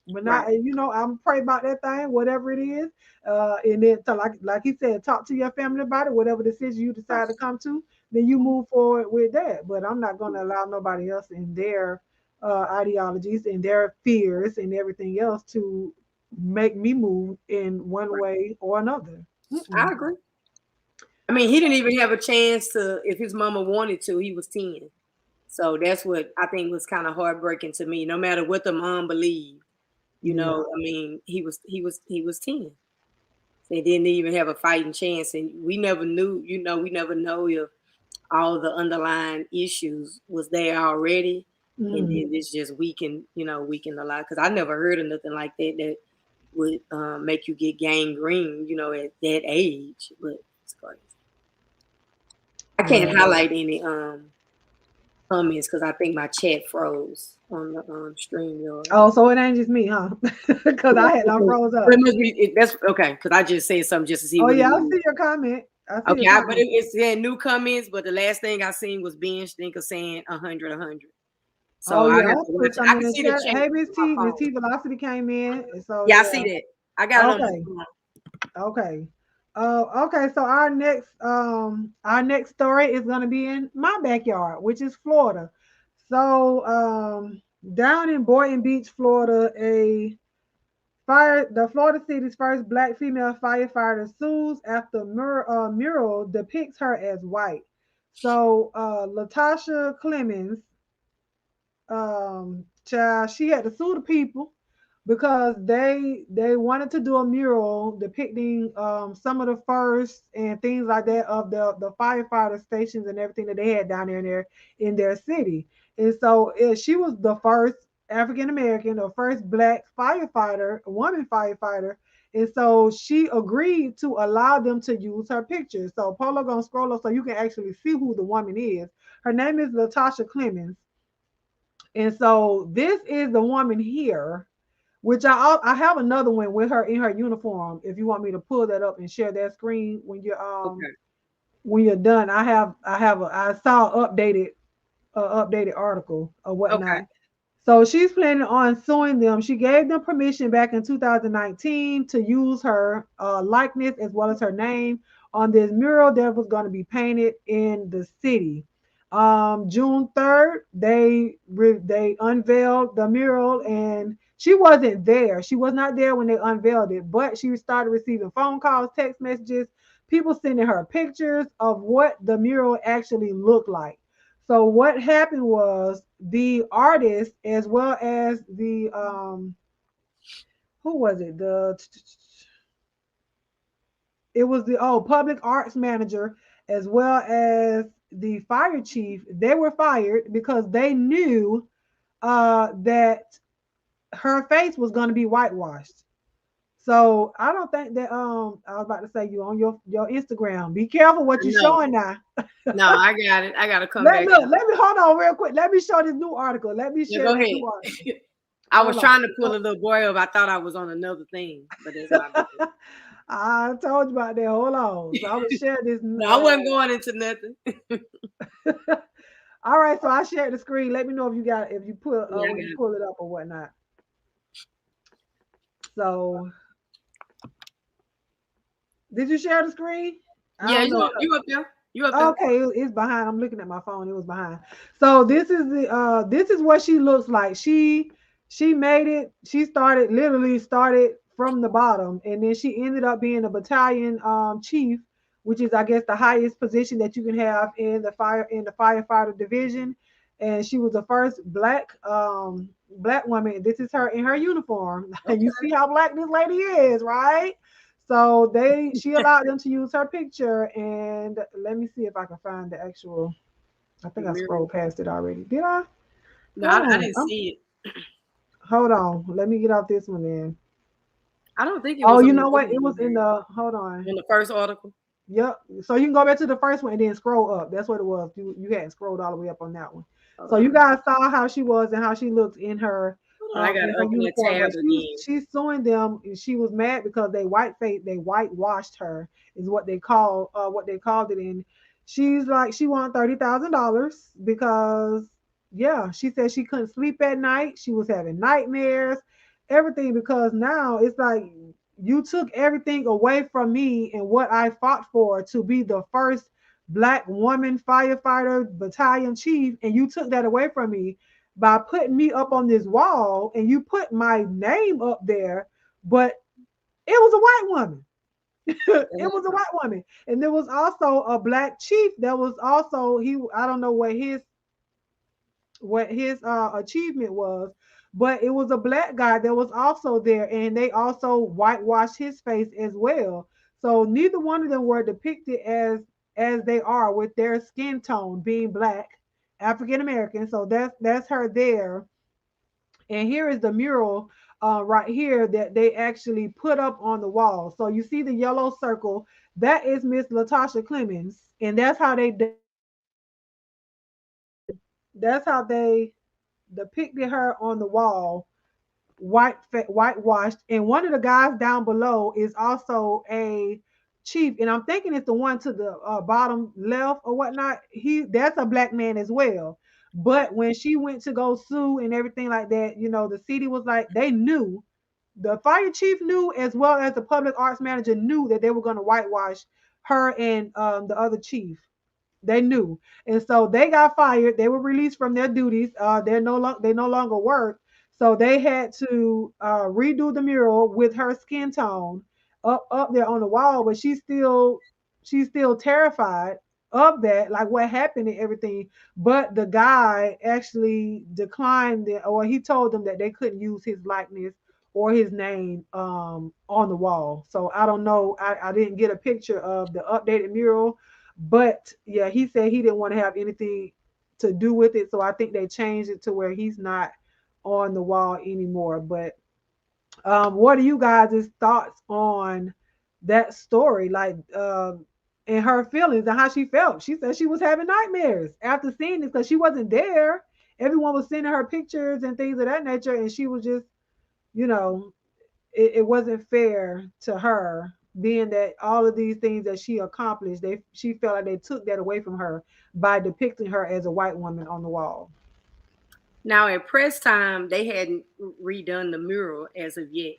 But I'm pray about that thing, whatever it is. And then like he said, talk to your family about it, whatever decision you decide to come to, then you move forward with that. But I'm not gonna allow nobody else in their ideologies and their fears and everything else to make me move in one way or another. I agree. I mean, he didn't even have a chance to, if his mama wanted to, he was 10. So that's what I think was kind of heartbreaking to me. No matter what the mom believed, I mean, he was 10. They didn't even have a fighting chance. And we never knew, we never know if all the underlying issues was there already. And then it's just weakened the lot. Because I never heard of nothing like that would make you get gangrene, at that age. But it's crazy. I can't highlight any comments because I think my chat froze on the stream. Oh, so it ain't just me, huh? Because I had not froze up. That's okay, because I just said something just to see. Oh yeah, I see your comment. But it's saying new comments, but the last thing I seen was Ben Stinker saying 100. So I have to watch. I can see the chat. Hey, Miss T Velocity came in. So I see that. I got it Okay. Okay, so our next story is going to be in my backyard, which is Florida. So down in Boynton Beach, Florida, a The Florida city's first black female firefighter sues after mural depicts her as white. So Latasha Clemens, child, she had to sue the people because they wanted to do a mural depicting some of the first and things like that of the firefighter stations and everything that they had down there in their city. And so she was the first African American or first black firefighter, woman firefighter. And so she agreed to allow them to use her picture. So Polo gonna scroll up so you can actually see who the woman is. Her name is Latasha Clemens. And so this is the woman here, which I have another one with her in her uniform. If you want me to pull that up and share that screen Okay. when you're done, I saw updated article or Okay. whatnot. So she's planning on suing them. She gave them permission back in 2019 to use her likeness as well as her name on this mural that was going to be painted in the city. June 3rd, they unveiled the mural, and she wasn't there. She was not there when they unveiled it, but she started receiving phone calls, text messages, people sending her pictures of what the mural actually looked like. So what happened was the artist as well as the who was it? It was the public arts manager as well as the fire chief. They were fired because they knew that her face was going to be whitewashed. So I don't think that I was about to say you on your Instagram. Be careful what you're No, showing now. no, I got it. I gotta come back. Let me hold on real quick. Let me show this new article. Let me Yeah, share go this ahead. new article. I was Hold on. trying to pull a little boy up. I thought I was on another thing, but it's my bad. I told you about that. Hold on. So I was sharing this. No, I wasn't going into nothing. All right, so I shared the screen. Let me know if you got if you put Yeah, I when got you it. pull it up or whatnot. So did you share the screen? I Yeah, don't know. you up there? You up there? Okay, it's behind. I'm looking at my phone. It was behind. So this is what she looks like. She made it. She started from the bottom, and then she ended up being a battalion chief, which is I guess the highest position that you can have in the firefighter division. And she was the first black woman. This is her in her uniform. And you Okay. see how black this lady is, right? So she allowed them to use her picture, and let me see if I can find the actual. I think I Mirror. scrolled past it already. Did I? No, Hold I on. didn't see it. Hold on. Let me get off this one then. I don't think it Oh, was you on know what? the It was in the. Hold on. in the first article. Yep. So you can go back to the first one and then scroll up. That's what it was. You hadn't scrolled all the way up on that one. Hold So you on. guys saw how she was and how she looked Hold on. I gotta in her open that uniform, tab but again. she's suing them. And she was mad because they whitewashed her is what they called it. And she's like she won $30,000 because yeah, she said she couldn't sleep at night. She was having nightmares, everything because now it's like you took everything away from me and what I fought for to be the first black woman firefighter battalion chief, and you took that away from me by putting me up on this wall and you put my name up there, but it was a white woman. It was a white woman. And there was also a black chief that was also I don't know what his achievement was, but it was a black guy that was also there, and they also whitewashed his face as well. So neither one of them were depicted as they are with their skin tone being black, African American. So that's her there. And here is the mural right here that they actually put up on the wall. So you see the yellow circle, that is Miss Latasha Clemens, and that's how they depicted her on the wall, whitewashed. And one of the guys down below is also a chief, and I'm thinking it's the one to the bottom left or whatnot. That's a black man as well. But when she went to go sue and everything like that, the city was like they knew. The fire chief knew as well as the public arts manager knew that they were going to whitewash her and the other chief. They knew, and so they got fired. They were released from their duties. They no longer work. So they had to redo the mural with her skin tone up there on the wall, but she's still terrified of that, like what happened and everything. But the guy actually declined it, or he told them that they couldn't use his likeness or his name on the wall. So I don't know. I didn't get a picture of the updated mural, but yeah, he said he didn't want to have anything to do with it. So I think they changed it to where he's not on the wall anymore. But what are you guys' thoughts on that story? Like, and her feelings and how she felt. She said she was having nightmares after seeing this because she wasn't there. Everyone was sending her pictures and things of that nature, and she was just, you know, it wasn't fair to her, being that all of these things that she accomplished, she felt like they took that away from her by depicting her as a white woman on the wall. Now at press time, they hadn't redone the mural as of yet.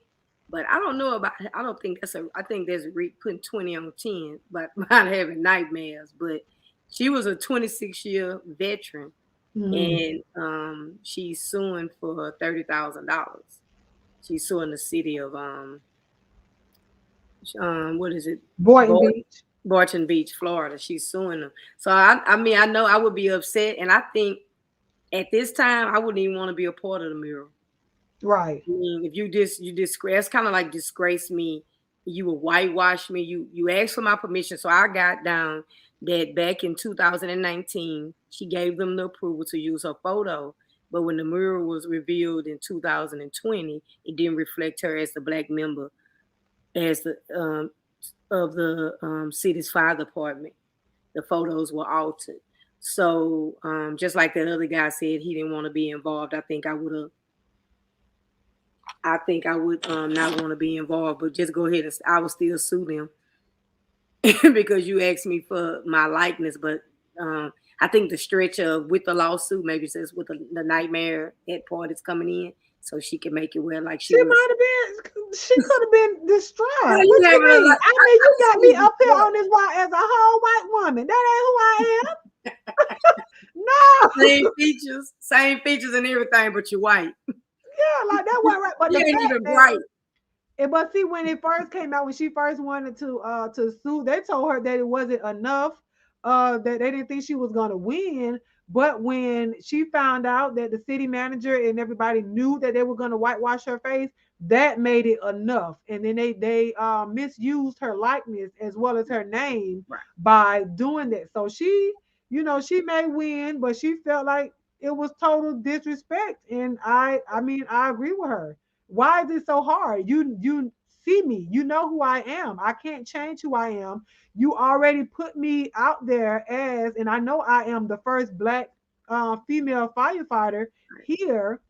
But I don't know about. I don't think that's a. I think that's putting 20 on 10, but about having nightmares. But she was a 26-year veteran, Mm. and she's suing for $30,000. She's suing the city of what is it? Boynton Beach. Boynton Beach, Florida. She's suing them. So I mean, I know I would be upset, and I think at this time I wouldn't even want to be a part of the mural. Right. I mean, if you disgrace, kind of like disgrace me. You will whitewash me. You asked for my permission, so I got down that back in 2019, she gave them the approval to use her photo. But when the mural was revealed in 2020, it didn't reflect her as the black member as the of the city's fire department. The photos were altered. So just like that other guy said, he didn't want to be involved. I think I would not want to be involved, but just go ahead and I would still sue them because you asked me for my likeness. But I think the stretch of with the lawsuit, maybe says with the nightmare that part is coming in, so she can make it where like She was. might have been. She could have been distraught. Well, What you you having a mean? lot- I mean, you got me see up here before. on this wall as a whole white woman. That ain't who I am. No. Same features and everything, but you're white. Yeah, like that wasn't right. But You the ain't fact even that bright. but see, when it first came out, when she first wanted to sue, they told her that it wasn't enough, that they didn't think she was gonna win. But when she found out that the city manager and everybody knew that they were gonna whitewash her face, that made it enough. And then they misused her likeness as well as her name Right. by doing that. So she, she may win, but she felt like it was total disrespect. And I mean, I agree with her. Why is it so hard? You see me. You know who I am. I can't change who I am. You already put me out there as, and I know I am the first black female firefighter here.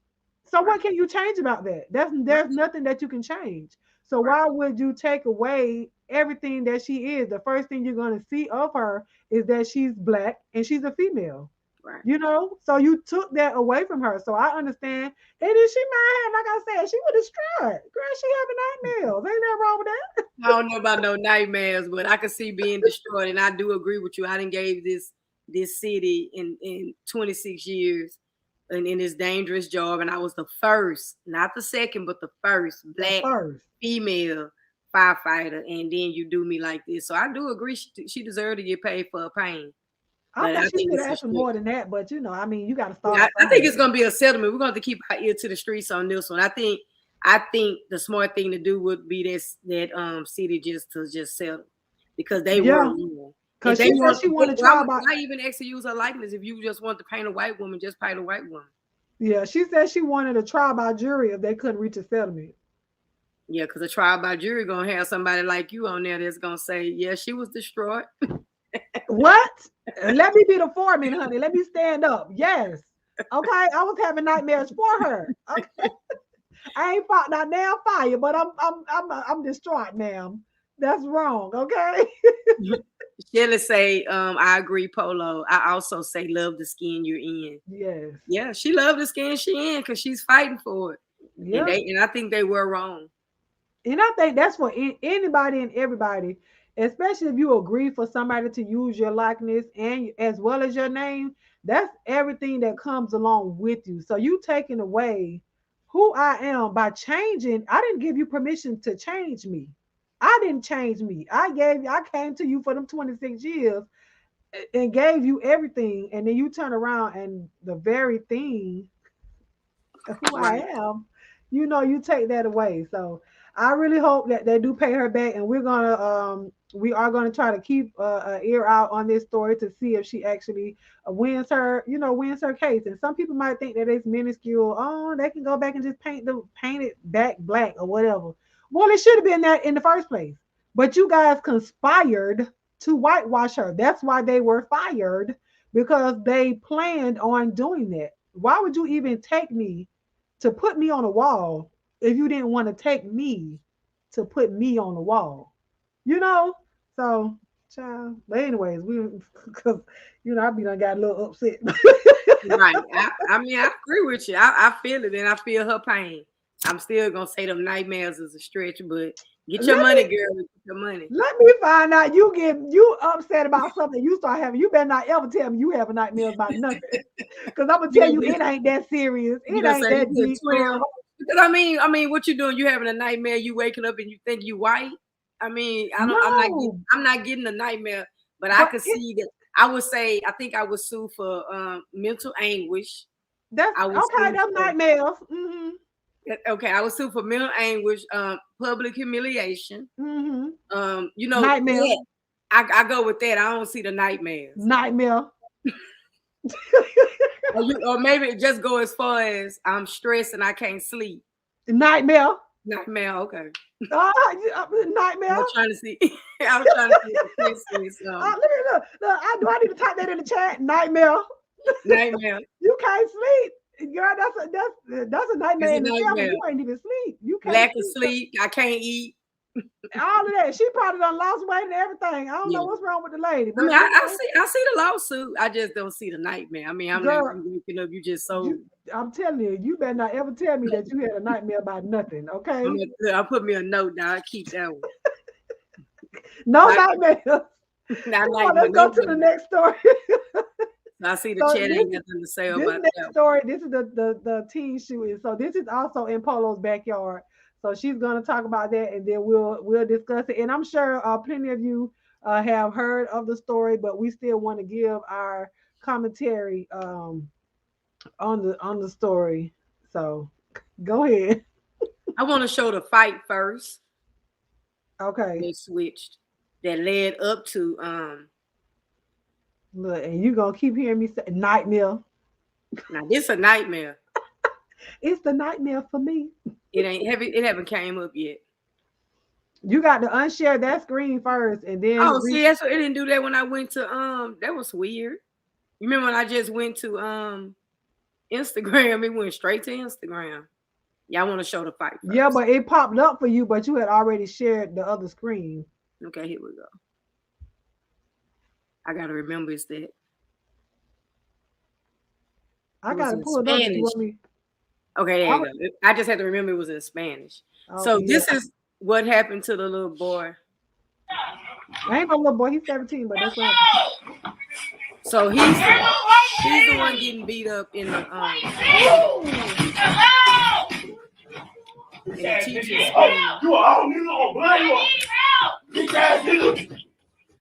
So what can you change about that? There's nothing that you can change. So Right. why would you take away everything that she is? The first thing you're gonna see of her is that she's black and she's a female. Right. So you took that away from her. So I understand. And then she might have, like I said, she was distraught. Girl, she having nightmares. Ain't nothing wrong with that. I don't know about no nightmares, but I can see being destroyed, and I do agree with you. I didn't gave this city in 26 years and in this dangerous job, and I was the first, not the second, but the first The black first. female firefighter, and then you do me like this. So I do agree she deserved to get paid for her pain. I But think I she think should it's have a asked for stretch. more than that. But I mean, you got to start. Yeah, I think it's gonna be a settlement. We're gonna have to keep our ear to the streets on this one. I think the smart thing to do would be that city just settle because they were Yeah, wrong. If because they she said want, she wanted to try about. why even ask to use her likeness if you just want to paint a white woman? Just paint a white woman. Yeah, she said she wanted a trial by jury if they couldn't reach a settlement. Yeah, because a trial by jury gonna have somebody like you on there that's gonna say, yeah, she was destroyed. What? Let me be the foreman, honey. Let me stand up. Yes. Okay, I was having nightmares for her. Okay. I ain't fought not now fire, but I'm distraught now. That's wrong. Okay. Shelly say, I agree, Polo. I also say love the skin you're in. Yes. Yeah, she loved the skin she in because she's fighting for it. Yeah. And I think they were wrong. And I think that's for anybody and everybody, especially if you agree for somebody to use your likeness and as well as your name. That's everything that comes along with you. So you taking away who I am by changing. I didn't give you permission to change me. I didn't change me. I came to you for them 26 years and gave you everything. And then you turn around and the very thing who I Right. am, you take that away. So I really hope that they do pay her back, and we are gonna try to keep an ear out on this story to see if she actually wins her case. And some people might think that it's minuscule. Oh, they can go back and just paint it back black or whatever. Well, it should have been that in the first place. But you guys conspired to whitewash her. That's why they were fired, because they planned on doing that. Why would you even take me to put me on a wall if you didn't want to take me to put me on the wall? You know? So, child. But anyways, because I be done got a little upset. Right. I mean, I agree with you. I feel it, and I feel her pain. I'm still gonna say them nightmares is a stretch, but get your money, girl. Get your money. Let me find out you upset about something you start having. You better not ever tell me you have a nightmare about nothing. Because I'm gonna tell you it ain't that serious. It ain't that deep. Because I mean, what you doing? You having a nightmare? You waking up and you think you white? I mean, I'm not getting a nightmare, but I could see that. I would say I think I would sue for mental anguish. That's okay. That's nightmares. Mm-hmm. Okay, I was sued for mental anguish, public humiliation. Mm-hmm. Nightmare. Yeah, I go with that. I don't see the nightmares. Nightmare. or maybe it just go as far as I'm stressed and I can't sleep. Nightmare. Nightmare. Okay. Nightmare. I'm trying to see. I'm trying to see. Look. Do I need to type that in the chat? Nightmare. Nightmare. You can't sleep. Girl, that's a nightmare in itself. You ain't even sleep. You can't lack of sleep. I can't eat. All of that. She probably done lost weight and everything. I don't know what's wrong with the lady. But I see the lawsuit. I just don't see the nightmare. I mean, I'm not waking up. You just so. I'm telling you, you better not ever tell me that you had a nightmare about nothing. Okay. I'll put me a note now. I keep that one. No nightmares. Let's go to the next story. I see the chat ain't nothing to say about that. Story. This is the teen shooting. So this is also in Polo's backyard. So she's going to talk about that, and then we'll discuss it. And I'm sure plenty of you have heard of the story, but we still want to give our commentary on the story. So go ahead. I want to show the fight first. Okay. They switched. That led up to Look, and you're gonna keep hearing me say nightmare. Now this a nightmare. It's the nightmare for me. It haven't came up yet. You got to unshare that screen first, and then see, that's what it didn't do that when I went to that was weird. You remember when I just went to Instagram? It went straight to Instagram. Yeah, I want to show the fight first. Yeah, but it popped up for you, but you had already shared the other screen. Okay, here we go. I gotta remember it's that. I gotta pull it up. Okay, there you go. I just had to remember it was in Spanish. So this is what happened to the little boy. I ain't no little boy. He's 17, but that's what. So he's the one getting beat up in the teacher's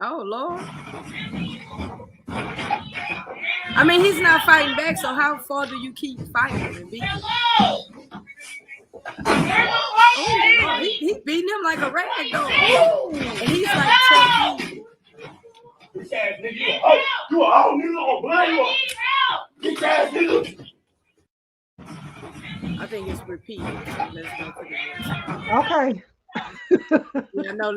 Oh Lord. I mean, he's not fighting back, so how far do you keep fighting and beating him? Oh, he's beating him like a rag doll. And he's like choking. I think it's repeated. So let's go for the next. Okay. Yeah, no,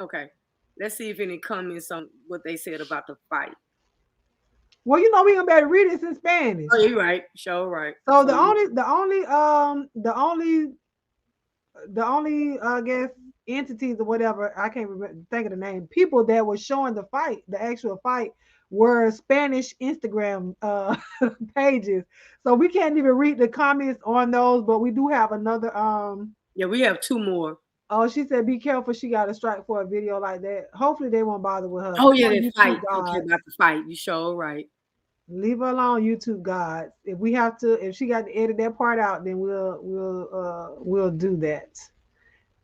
okay. Let's see if any comments on what they said about the fight. Well, we're gonna be able to read this in Spanish. Oh, you're right. Sure, right. So the only I guess entities or whatever, I can't think of the name, people that were showing the fight, the actual fight, were Spanish Instagram pages. So we can't even read the comments on those, but we do have another yeah, we have two more. Oh, she said, be careful. She got a strike for a video like that. Hopefully they won't bother with her. Oh, yeah, they fight. Okay, about the fight. You sure right. Leave her alone, YouTube gods. If we have to, if she got to edit that part out, then we'll do that.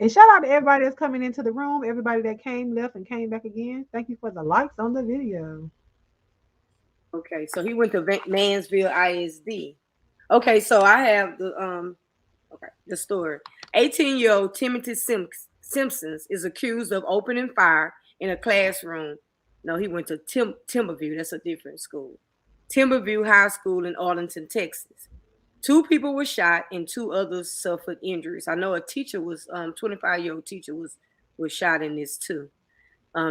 And shout out to everybody that's coming into the room, everybody that came, left, and came back again. Thank you for the likes on the video. Okay, so he went to Mansville ISD. Okay, so I have the story. 18-year-old Timothy Simpsons is accused of opening fire in a classroom. No, he went to Timberview. That's a different school. Timberview High School in Arlington, Texas. 2 people were shot and 2 others suffered injuries. I know a teacher was 25-year-old teacher was shot in this too.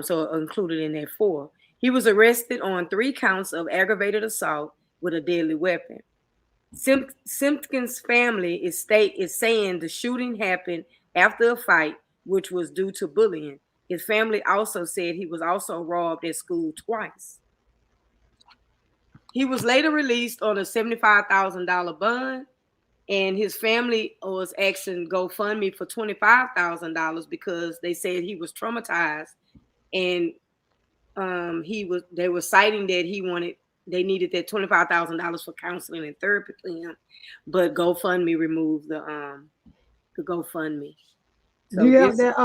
So included in that 4. He was arrested on 3 counts of aggravated assault with a deadly weapon. Simpkins' family is saying the shooting happened after a fight, which was due to bullying. His family also said he was also robbed at school twice. He was later released on a $75,000 bond, and his family was asking GoFundMe for $25,000 because they said he was traumatized, and they were citing that they needed that $25,000 for counseling and therapy for him, but GoFundMe removed the GoFundMe. So do you have that?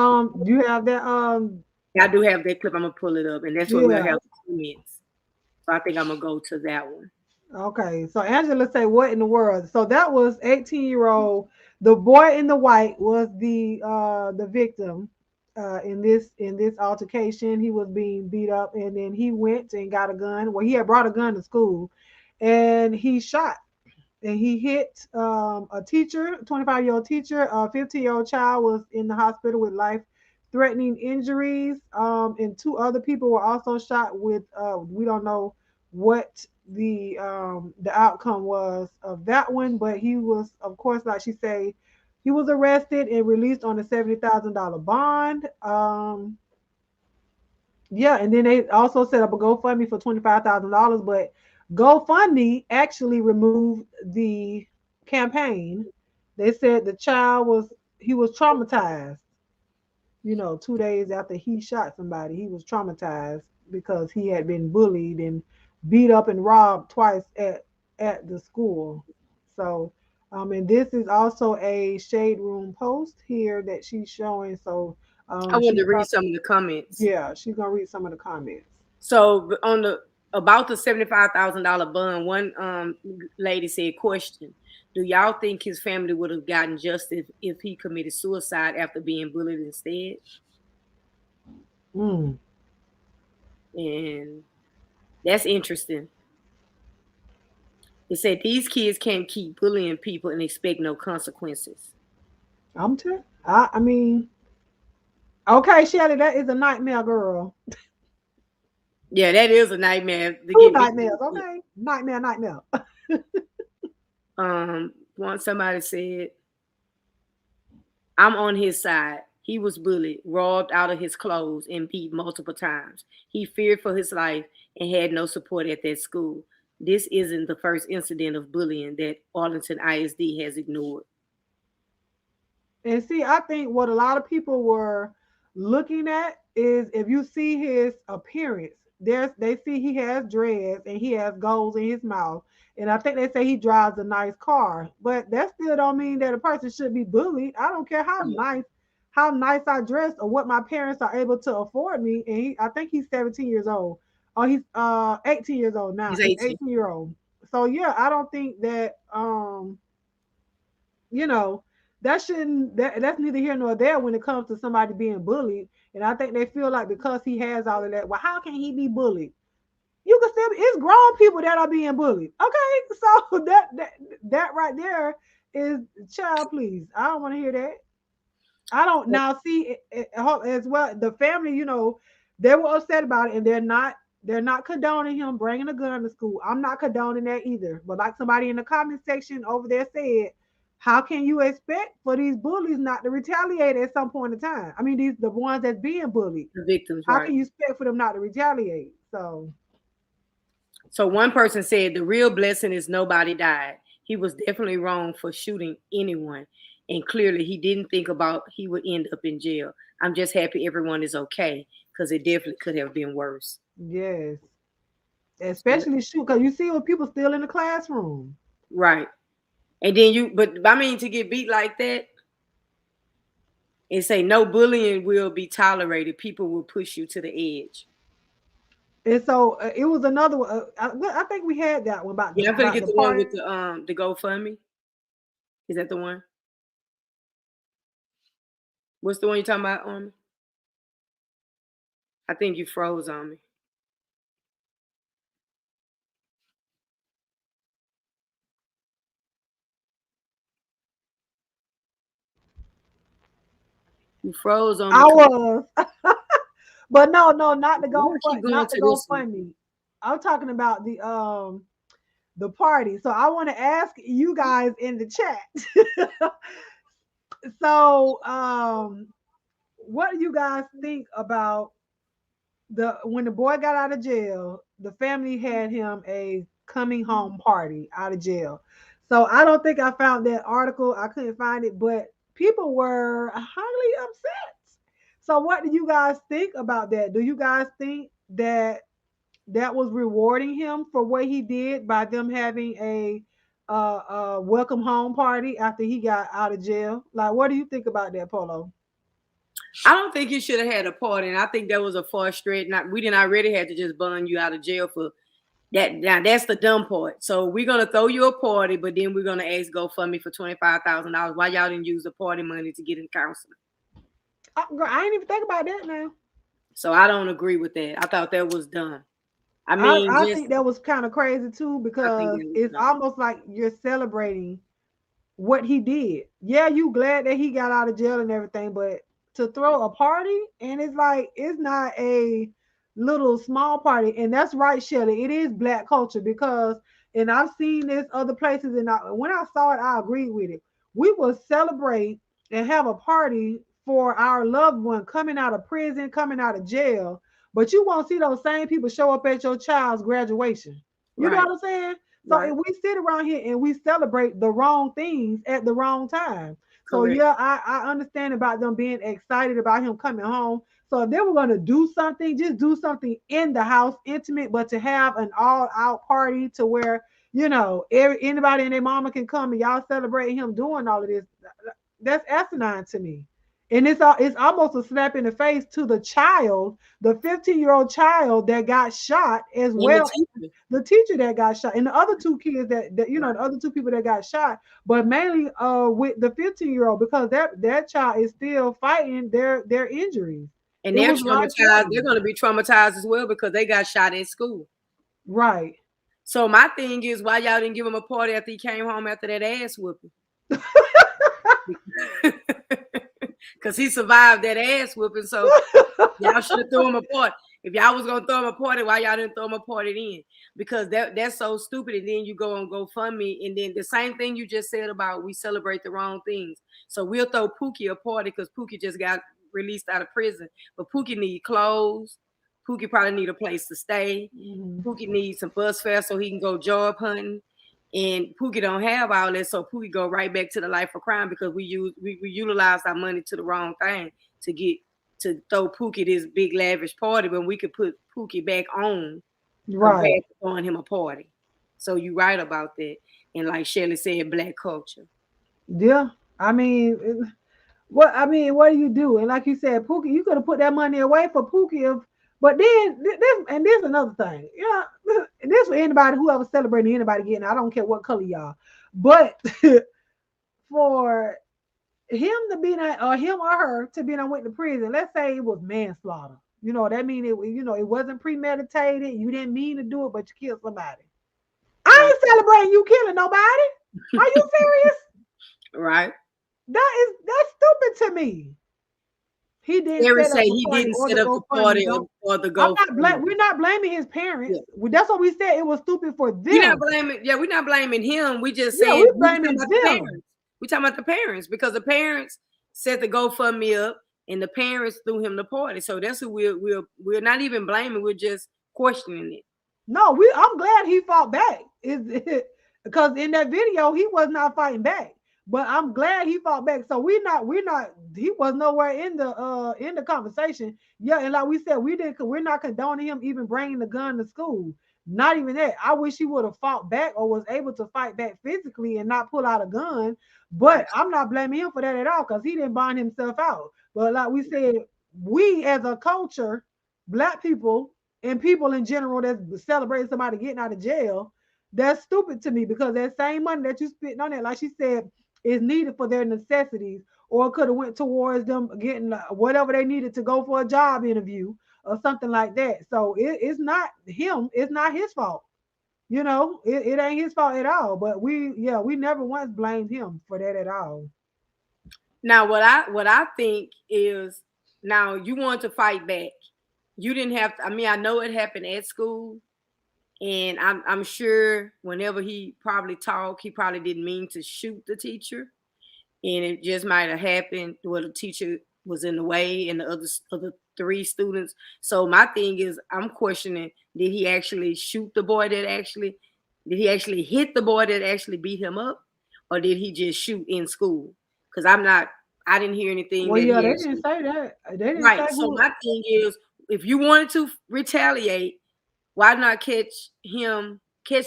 Do you have that? I do have that clip. I'm gonna pull it up, and that's what we'll have 2 minutes. So I think I'm gonna go to that one. Okay, so Angela say, "What in the world?" So that was 18-year-old. The boy in the white was the victim in this altercation. He was being beat up, and then he went and got a gun. Well, he had brought a gun to school, and he shot and he hit a teacher, 25-year-old teacher. A 15-year-old child was in the hospital with life-threatening injuries, and 2 other people were also shot with. We don't know what the outcome was of that one, but he was, of course, like she say, he was arrested and released on a $70,000 bond. Yeah, and then they also set up a GoFundMe for $25,000, but GoFundMe actually removed the campaign. They said the child was traumatized. 2 days after he shot somebody, he was traumatized because he had been bullied and beat up and robbed twice at the school. So, and this is also a Shade Room post here that she's showing. So, I wanted to read some of the comments. Yeah, she's gonna read some of the comments. So about the $75,000 bond, one lady said, "Question: Do y'all think his family would have gotten justice if he committed suicide after being bullied instead?" And that's interesting. It said these kids can't keep bullying people and expect no consequences. I mean, okay, Shelly, that is a nightmare, girl. Yeah, that is a nightmare. 2 nightmares, okay? Nightmare. Once somebody said, "I'm on his side. He was bullied, robbed out of his clothes, and beat multiple times. He feared for his life and had no support at that school. This isn't the first incident of bullying that Arlington ISD has ignored." And see, I think what a lot of people were looking at is if you see his appearance, they see he has dreads and he has goals in his mouth. And I think they say he drives a nice car, but that still don't mean that a person should be bullied. I don't care how nice I dress or what my parents are able to afford me. And I think he's 17 years old. Oh, he's 18 years old now. He's 18-year-old. So yeah, I don't think that you know, that's neither here nor there when it comes to somebody being bullied. And I think they feel like because he has all of that, well, how can he be bullied? You can still, it's grown people that are being bullied. Okay, so that right there is, child, please. I don't want to hear that. I don't now see it as well. The family, they were upset about it, and they're not condoning him bringing a gun to school. I'm not condoning that either. But like somebody in the comment section over there said, how can you expect for these bullies not to retaliate at some point in time? I mean, the ones that's being bullied, the victims. How can you expect for them not to retaliate? So one person said the real blessing is nobody died. He was definitely wrong for shooting anyone, and clearly he didn't think about he would end up in jail. I'm just happy everyone is okay because it definitely could have been worse. Yes. especially shoot, because you see when people still in the classroom. Right. And then but I mean, to get beat like that and say no bullying will be tolerated, people will push you to the edge. And so it was another one. I think we had that one Yeah, I'm gonna about get the the one party. with the GoFundMe. Is that the one? What's the one you talking about on me? I think you froze on me. You froze on me. I was, but no, not the Why I keep going not the to this one? GoFundMe. I'm talking about the party. So I want to ask you guys in the chat. So what do you guys think about the when the boy got out of jail, the family had him a coming home party out of jail. So I don't think I found that article. I couldn't find it, but people were highly upset. So what do you guys think about that? Do you guys think that that was rewarding him for what he did by them having welcome home party after he got out of jail? Like, what do you think about that, Polo? I don't think you should have had a party, and I think that was a far stretch. Not we didn't already have to just bun you out of jail for that. Now that's the dumb part. So we're gonna throw you a party, but then we're gonna ask GoFundMe for $25,000. Why y'all didn't use the party money to get in counseling? Girl, I ain't even think about that now. So I don't agree with that. I thought that was dumb. I mean, I just think that was kind of crazy too I think because that was it's dumb. almost like you're celebrating what he did. Yeah, you glad that he got out of jail and everything, but to throw a party and it's like it's not a little small party. And that's right, Shelly. It is black culture because and I've seen this other places and when I saw it, I agreed with it. We will celebrate and have a party for our loved one coming out of prison, coming out of jail, but you won't see those same people show up at your child's graduation. You know Right, what I'm saying? So right, if we sit around here and we celebrate the wrong things at the wrong time. So correct. yeah, I understand about them being excited about him coming home. So if they were gonna do something, just do something in the house, intimate, but to have an all-out party to where anybody and their mama can come and y'all celebrate him doing all of this. That's asinine to me. And it's almost a slap in the face to the child, the 15-year-old child that got shot, as And the well teacher. the teacher that got shot and the other two kids Right. the other two people that got shot, but mainly with the 15-year-old because that child is still fighting their injuries. And It they're was life traumatized. They're threatening. going to be traumatized as well because they got shot at school. Right. So my thing is, why y'all didn't give him a party after he came home after that ass whooping? Because he survived that ass whooping. So y'all should have thrown him a party. If y'all was gonna throw him a party, why y'all didn't throw him a party then? Because that's so stupid. And then you go on GoFundMe, and then the same thing you just said about we celebrate the wrong things. So we'll throw Pookie a party because Pookie just got released out of prison. But Pookie need clothes. Pookie probably need a place to stay. Mhm. Pookie needs some bus fare so he can go job hunting. And Pookie don't have all that, so Pookie go right back to the life of crime because we utilize our money to the wrong thing to throw Pookie this big lavish party when we could put Pookie back on compared Right. to throwing him a party. So you right about that. And like Shelly said, black culture. Yeah. I mean, what do you do? And like you said, Pookie, you could have put that money away for Pookie if. But then there's another thing. Yeah, and this for anybody whoever celebrating anybody getting. I don't care what color y'all, but for him to be not, or him or her to be in went to prison. Let's say it was manslaughter. That mean it wasn't premeditated. You didn't mean to do it, but you killed somebody. I Right. ain't celebrating you killing nobody. Are you serious? Right. That's stupid to me. He didn't Terry set say up the he party didn't or set the up the GoFundMe. party Don't. or the I'm not GoFundMe. We're not blaming his parents. Yeah. That's what we said. It was stupid for We're not them. blaming, yeah, we're not blaming him. We just Yeah, saying we we talking blaming about the them. parents. We talking about the parents because the parents set the GoFundMe up and the parents threw him the party. So that's who we're not even blaming. We're just questioning it. No, I'm glad he fought back. Is because in that video he was not fighting back. But I'm glad he fought back. So we're not he was nowhere in the conversation. Yeah, and like we said, we're not condoning him even bringing the gun to school. Not even that. I wish he would have fought back or was able to fight back physically and not pull out a gun. But Right. I'm not blaming him for that at all because he didn't bond himself out. But like we said, we as a culture, black people and people in general that's celebrating somebody getting out of jail, that's stupid to me because that same money that you spent on it, like she said, is needed for their necessities or could have went towards them getting whatever they needed to go for a job interview or something like that. So it's not him. It's not his fault. You know, it ain't his fault at all. But we never once blamed him for that at all. Now, what I think is, now you want to fight back. You didn't have to. I mean, I know it happened at school, and I'm sure whenever he probably talked, he probably didn't mean to shoot the teacher, and it just might have happened where the teacher was in the way and the other three students. So my thing is, I'm questioning: did he actually shoot the boy that actually? Did he actually hit the boy that actually beat him up, or did he just shoot in school? Because I'm not. I didn't hear anything Well, that yeah, he they actually. didn't say that. They didn't say Right. So who. my thing is, if you wanted to retaliate, why not catch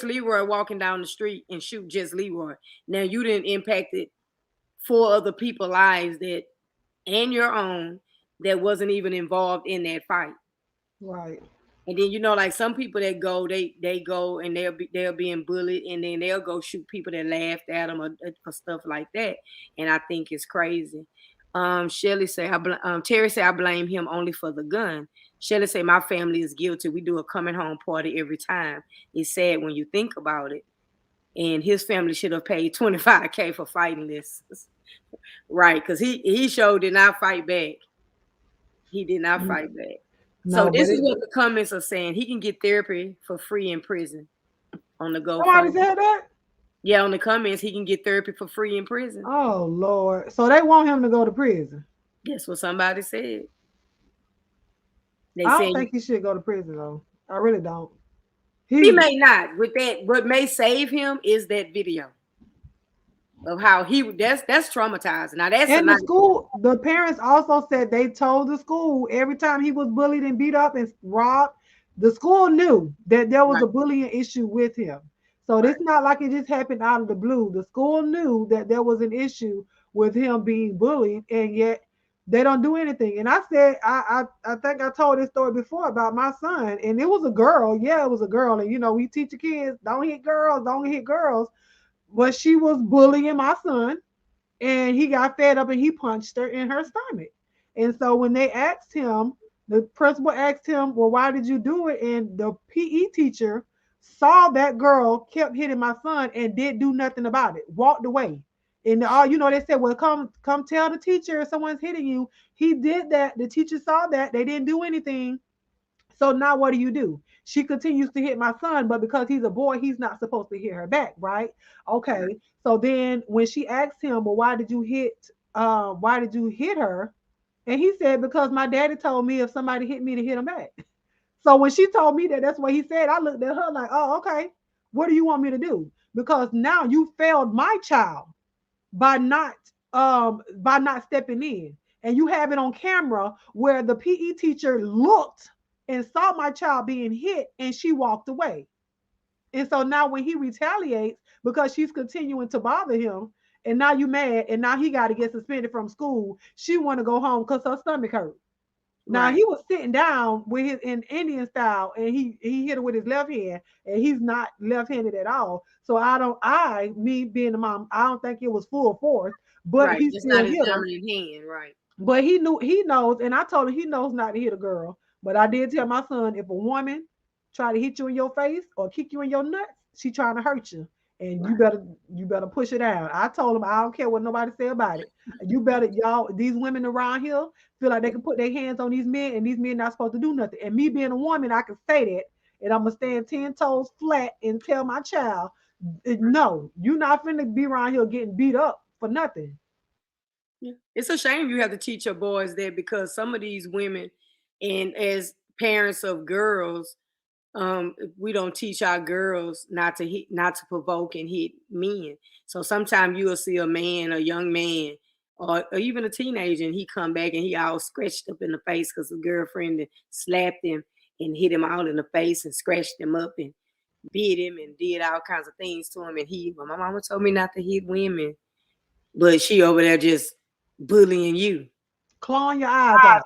Leroy walking down the street and shoot just Leroy? Now you didn't impact it four other people's lives that and your own that wasn't even involved in that fight. Right. And then like some people that go, they go and they're being bullied, and then they'll go shoot people that laughed at them or stuff like that. And I think it's crazy. Shelly say, Terry say I blame him only for the gun. Shelly say my family is guilty. We do a coming home party every time. It's sad when you think about it. And his family should have paid 25K for fighting this, right? Because he sure did not fight back. He did not fight back. So No, but this is what the comments are saying. He can get therapy for free in prison on the somebody GoFundMe. said that. Yeah, on the comments, he can get therapy for free in prison. Oh Lord. So they want him to go to prison. That's what somebody said. They I said don't think he should go to prison though. I really don't. he He may not. With that, what may save him is that video of how that's traumatizing. Now that's a in the nice. school, the parents also said they told the school every time he was bullied and beat up and robbed, the school knew that there was Right, a bullying issue with him. So right, it's not like it just happened out of the blue. The school knew that there was an issue with him being bullied, and yet they don't do anything. And I said, I think I told this story before about my son, and it was a girl. Yeah, it was a girl. And we teach the kids, don't hit girls, don't hit girls. But she was bullying my son, and he got fed up and he punched her in her stomach. And so when they asked him, the principal asked him, "Well, why did you do it?" And the PE teacher saw that girl kept hitting my son and did do nothing about it, walked away. And all they said, "Well, come tell the teacher if someone's hitting you." He did that. The teacher saw that. They didn't do anything. So now what do? She continues to hit my son, but because he's a boy, he's not supposed to hit her back, right? right, Okay. So then when she asked him, "Well, why did you hit her?" And he said, "Because my daddy told me if somebody hit me to hit him back." So when she told me that that's what he said, I looked at her like, "Oh, okay. What do you want me to do?" Because now you failed my child by not stepping in, and you have it on camera where the PE teacher looked and saw my child being hit and she walked away. And so now when he retaliates because she's continuing to bother him, and now you mad, and now he got to get suspended from school, she want to go home because her stomach hurt. Now right. he was sitting down with his in Indian style, and he hit her with his left hand, and he's not left-handed at all. So me being the mom, I don't think it was full force, but Right. he It's still not his hit her. dominant hand. Right. But he knows, and I told him he knows not to hit a girl. But I did tell my son, if a woman try to hit you in your face or kick you in your nuts, she trying to hurt you. And Right. you better push it down. I told him I don't care what nobody say about it. You better y'all these women around here feel like they can put their hands on these men, and these men not supposed to do nothing. And me being a woman, I can say that, and I'm gonna stand 10 toes flat and tell my child, no, you not finna be around here getting beat up for nothing. Yeah. It's a shame you have to teach your boys that, because some of these women, and as parents of girls, we don't teach our girls not to hit, not to provoke and hit men. So sometimes you will see a young man, or even a teenager, and he come back and he all scratched up in the face because the girlfriend slapped him and hit him all in the face and scratched him up. And beat him and did all kinds of things to him. And my mama told me not to hit women, but she over there just bullying you, clawing your eyes out.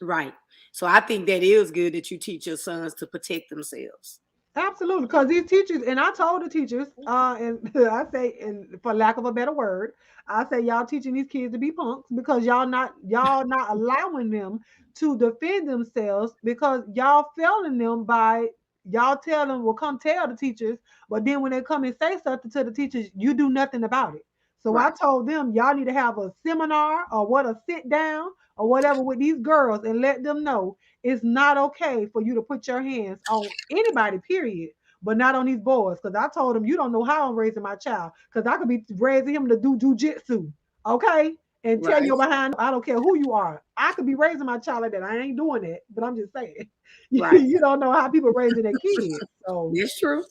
right? So I think that is good that you teach your sons to protect themselves. Absolutely, because these teachers, and I told the teachers, and I say, and for lack of a better word, I say y'all teaching these kids to be punks because y'all not allowing them to defend themselves because y'all failing them by y'all tell them, well, come tell the teachers, but then when they come and say something to the teachers, you do nothing about it. So I Right. told them y'all need to have a seminar or what a sit down or whatever with these girls and let them know it's not okay for you to put your hands on anybody, period, but not on these boys. Because I told them, you don't know how I'm raising my child. Because I could be raising him to do jujitsu, okay? And tell Right. your behind, I don't care who you are. I could be raising my child like that. I ain't doing that, but I'm just saying. Right. You don't know how people raising their kids. So, That's true.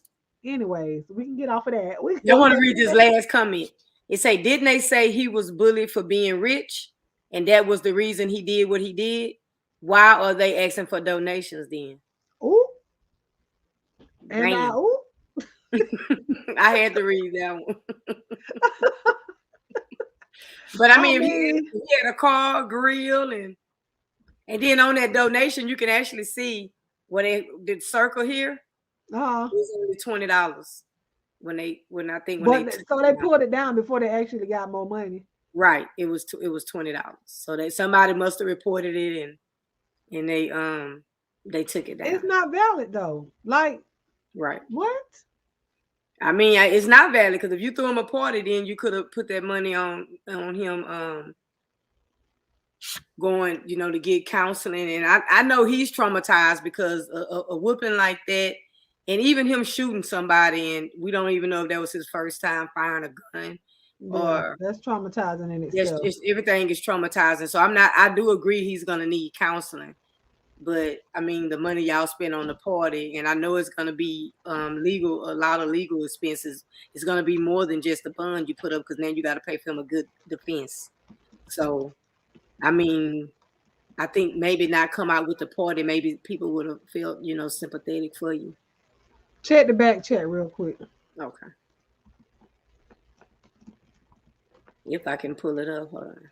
anyways, we can get off of that. We can I go want to back read to this last comment. It say, didn't they say he was bullied for being rich, and that was the reason he did what he did? Why are they asking for donations then? ooh, and Damn. ooh. I had to read that one. But I mean, if he had a car, grill, and then on that donation, you can actually see what they did circle here. It was only $20 when I think when But so they pulled it down before they actually got more money. Right. It was $20. So that somebody must have reported it and they took it down. It's not valid though. Like, right. What? I mean, it's not valid because if you threw him a party, then you could have put that money on him going, to get counseling. And I know he's traumatized because a whooping like that, and even him shooting somebody, and we don't even know if that was his first time firing a gun. Yeah, Or that's traumatizing in itself. Everything is traumatizing. So I do agree he's gonna need counseling. But I mean, the money y'all spend on the party, and I know it's gonna be legal, a lot of legal expenses. It's gonna be more than just the bond you put up because now you got to pay for him a good defense. So, I mean, I think maybe not come out with the party. Maybe people would have felt, sympathetic for you. Check the back chat real quick. Okay. If I can pull it up. Hold on.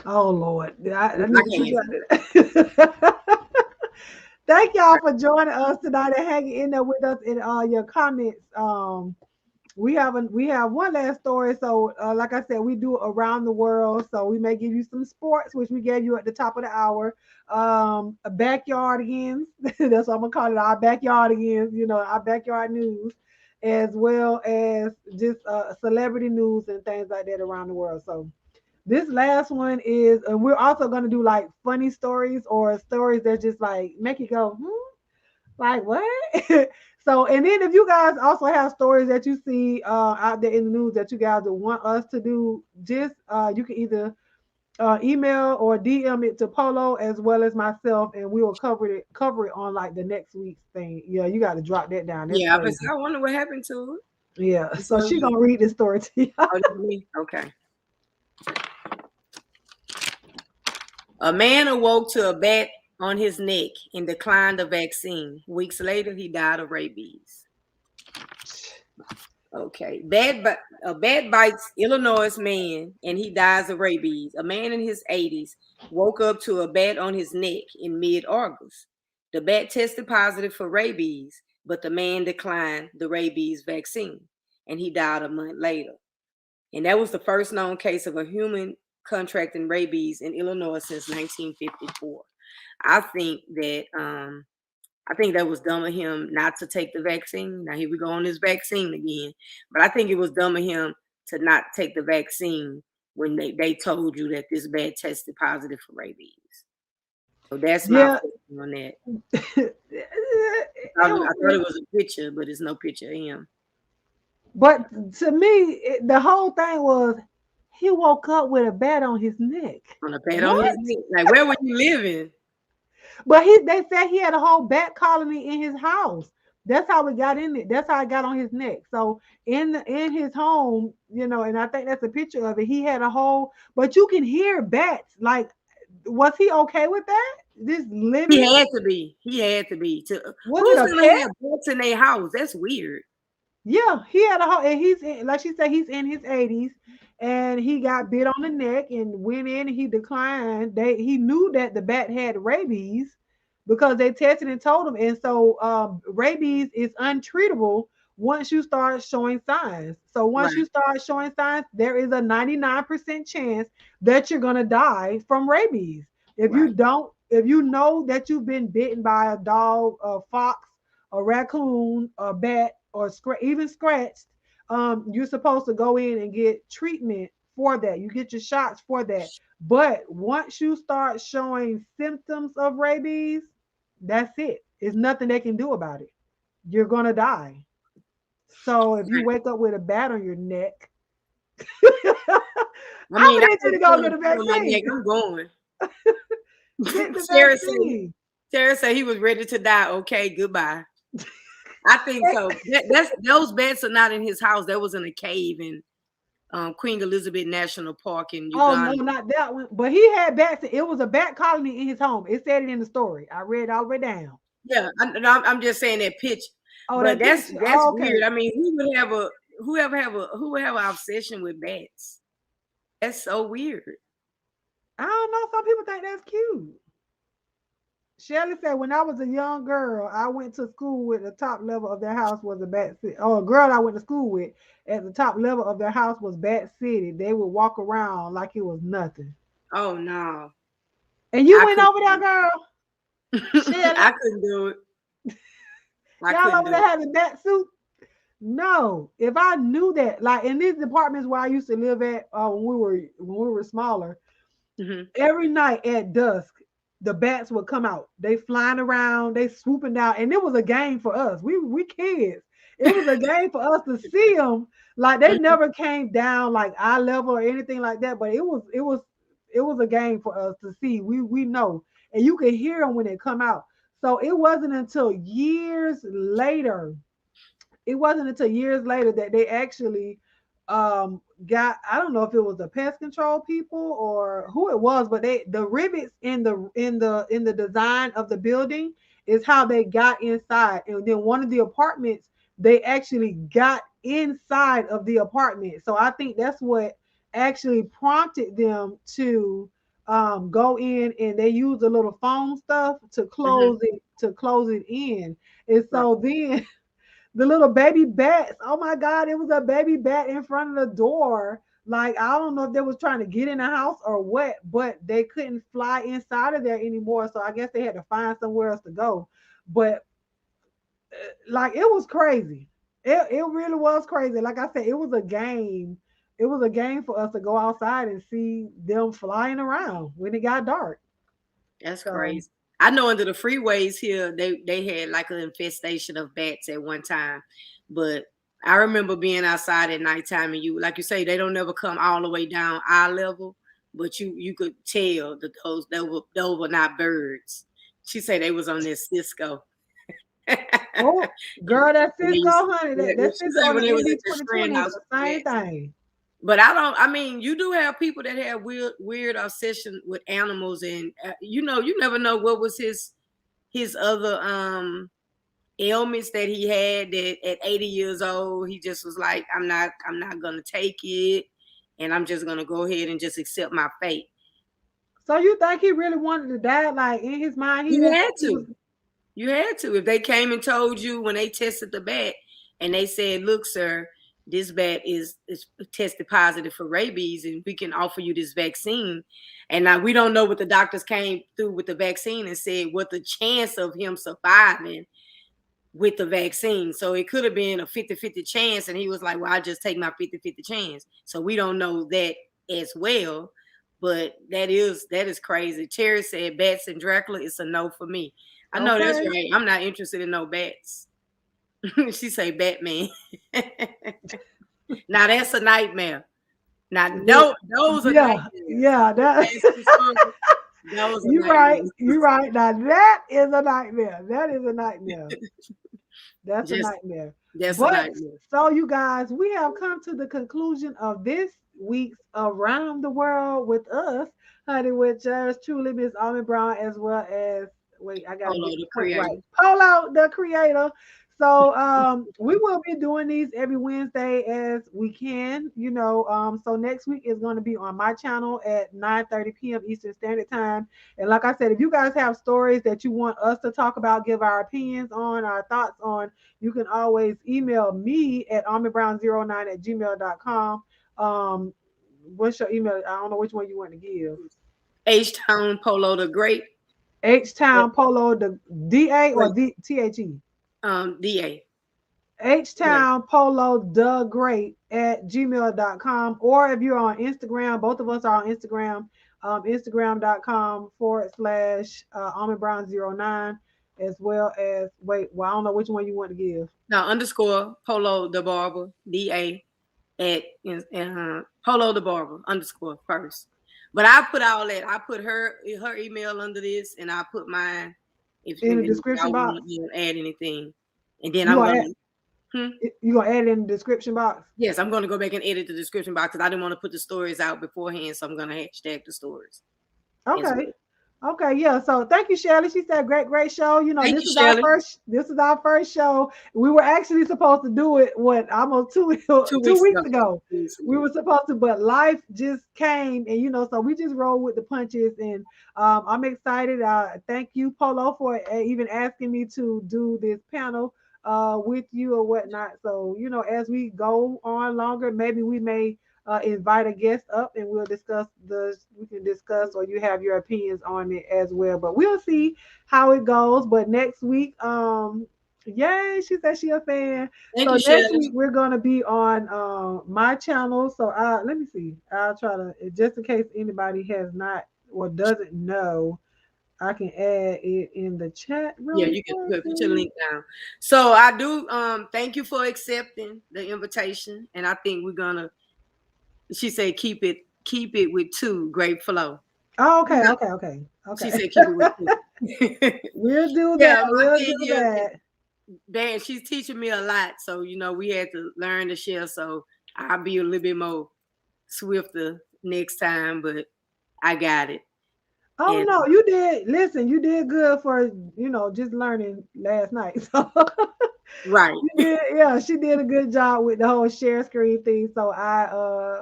Oh Lord, I I need to Thank y'all for joining us tonight and hanging in there with us in your comments. We have one last story. So, like I said, we do around the world. So we may give you some sports, which we gave you at the top of the hour. A backyardigans. That's what I'm gonna call it. Our backyardigans. Our backyard news, as well as just celebrity news and things like that around the world. So. This last one is, and we're also going to do like funny stories or stories that just like make you go, like what? So, and then if you guys also have stories that you see out there in the news that you guys would want us to do, just you can either email or DM it to Polo as well as myself, and we will cover it on like the next week's thing. Yeah, you got to drop that down. That's yeah, crazy. but I wonder what happened to it. Yeah, so she gonna read the story to you. Okay. A man awoke to a bat on his neck and declined the vaccine. Weeks later, he died of rabies. Okay. A bat bites Illinois man and he dies of rabies. A man in his 80s woke up to a bat on his neck in mid-August. The bat tested positive for rabies, but the man declined the rabies vaccine and he died a month later. And that was the first known case of a human contracting rabies in Illinois since 1954. I think that was dumb of him not to take the vaccine. Now here we go on this vaccine again. But I think it was dumb of him to not take the vaccine when they told you that this bat tested positive for rabies. So that's my opinion on that. I thought it was a picture, but it's no picture of him. But to me, the whole thing was he woke up with a bat on his neck. On a bat on his neck. Like, where were you living? But they said he had a whole bat colony in his house. That's how it got in it. That's how it got on his neck. So in his home, and I think that's a picture of it. He had a whole, but you can hear bats. Like, was he okay with that? this limit. He had to be. He had to be. Was Who's it a gonna pet? have bats in their house? That's weird. Yeah, he had a whole, and he's in, like she said, he's in his 80s, and he got bit on the neck and went in. And he declined. He knew that the bat had rabies because they tested and told him. And so rabies is untreatable once you start showing signs. So once you Right. start showing signs, there is a 99% chance that you're gonna die from rabies. If you Right. don't, if you know that you've been bitten by a dog, a fox, a raccoon, a bat, or even scratched, you're supposed to go in and get treatment for that. You get your shots for that. But once you start showing symptoms of rabies, that's it. It's nothing they can do about it. You're gonna die. So if you Right. wake up with a bat on your neck, I I mean, would I need you just to go put get a a bat on my vaccine. neck. I'm going. Get the Sarah said. vaccine. Sarah said he was ready to die. Okay, goodbye. I think so. That's those bats are not in his house. That was in a cave in Queen Elizabeth National Park in Oh no, Uganda. not that one. But he had bats. It was a bat colony in his home. It said it in the story. I read all the way down. Yeah, I'm just saying that pitch, Oh, but that picture. that's Oh, okay. weird. I mean, who would have an obsession with bats? That's so weird. I don't know. Some people think that's cute. Shelly said, when I was a young girl, I went to school with the top level of their house was a Bat City. Oh, a girl I went to school with at the top level of their house was Bat City. They would walk around like it was nothing. Oh no, And you I went couldn't. over there, girl. Shelly, I couldn't do it. I y'all couldn't over do there having bat soup? No. If I knew that, like in these apartments where I used to live at when we were smaller, it. every night at dusk, the bats would come out. They flying around, they swooping down, and it was a game for us. We kids. It was a game for us to see them. Like they never came down like eye level or anything like that, but it was a game for us to see. We know, and you can hear them when they come out. So it wasn't until years later that they actually got, I don't know if it was the pest control people or who it was, but the rivets in the design of the building is how they got inside. And then one of the apartments, they actually got inside of the apartment. So I think that's what actually prompted them to go in, and they use a little foam stuff to Hmm. close it in. And Right. so then the little baby bats. Oh my God, it was a baby bat in front of the door. Like, I don't know if they was trying to get in the house or what, but they couldn't fly inside of there anymore. So I guess they had to find somewhere else to go. But like, it was crazy. It really was crazy. Like I said, it was a game. It was a game for us to go outside and see them flying around when it got dark. That's So crazy. I know under the freeways here, they had like an infestation of bats at one time, but I remember being outside at nighttime and you, like you say, they don't never come all the way down eye level, but you could tell that those were not birds. She said they was on this Cisco. oh, girl, that When they Cisco, used- honey, yeah, that she Cisco said on when the they was ND at the strand 2020 is house the with same bats. thing. But I don't. I mean, you do have people that have weird obsession with animals, and you never know what was his other ailments that he had. That at 80 years old, he just was like, I'm not gonna take it, and I'm just gonna go ahead and just accept my fate. So you think he really wanted to die? Like in his mind, he You didn't had think he was. to. You had to. If they came and told you when they tested the bat and they said, look, sir, this bat is tested positive for rabies and we can offer you this vaccine. And now we don't know what the doctors came through with the vaccine and said what the chance of him surviving with the vaccine. So it could have been a 50-50 chance. And he was like, well, I'll just take my 50-50 chance. So we don't know that as well. But that is crazy. Terry said bats and Dracula is a no for me. I know that's Okay. right. I'm not interested in no bats. She say Batman. Now that's a nightmare. Now Look, those are yeah, nightmares. yeah. That Those are you right. nightmares. You right. Now that is a nightmare. That is a nightmare. That's a Just nightmare. that's a But nightmare. so you guys, we have come to the conclusion of this week's Around the World with Us. honey, with yours truly, Miss Almond Brown, as well as wait, I gotta Polo, get the the point creator. right. Polo, the creator. So we will be doing these every Wednesday as we can, you know. So next week is going to be on my channel at 9:30 p.m. Eastern Standard Time. And like I said, if you guys have stories that you want us to talk about, give our opinions on, our thoughts on, you can always email me at AlmondBrown09 at gmail.com. What's your email? I don't know which one you want to give. H Town Polo the Great. H Town Polo, the DA or Great. THE? DA. H Yeah. Town Polo the Great at gmail.com. Or if you're on Instagram, both of us are on Instagram, Instagram.com / AlmondBrown09, as well as, wait, well, I don't know which one you want to give. Now underscore Polo the Barber, DA at Polo the Barber underscore first. But I put all that. I put her email under this, and I put mine if In the y'all description box. want to add anything. And then You I'm gonna gonna add, you gonna add it in the description box? yes, I'm gonna go back and edit the description box because I didn't want to put the stories out beforehand, so I'm gonna hashtag the stories as Okay. well. Okay, yeah. So thank you, Shelly. She said, "Great show." You know, Thank this you, is our Shelley. first. This is our first show. We were actually supposed to do it almost two 2 two weeks weeks ago. ago. 2 weeks ago. We were supposed to, but life just came, and so we just rolled with the punches. And I'm excited. Thank you, Polo, for even asking me to do this panel with you or whatnot. So as we go on longer, maybe we may invite a guest up and we can discuss, or you have your opinions on it as well, but we'll see how it goes. But next week, yay, she said she a fan. Thank So you, next Shelley. week we're gonna be on my channel. So let me see, I'll try to, just in case anybody has not or doesn't know, I can add it in the chat Yeah, really you can put your quickly. link down. So I do thank you for accepting the invitation. And I think we're gonna, she said keep it with 2 great flow. Oh, You know, she okay. said keep it with 2. We'll do that. Yeah, my We'll thing do is that. Dan, she's teaching me a lot. So, we had to learn to share. So I'll be a little bit more swifter next time, but I got it. Oh And no, you did. Listen, you did good for just learning last night. So right. you did, yeah, she did a good job with the whole share screen thing. So I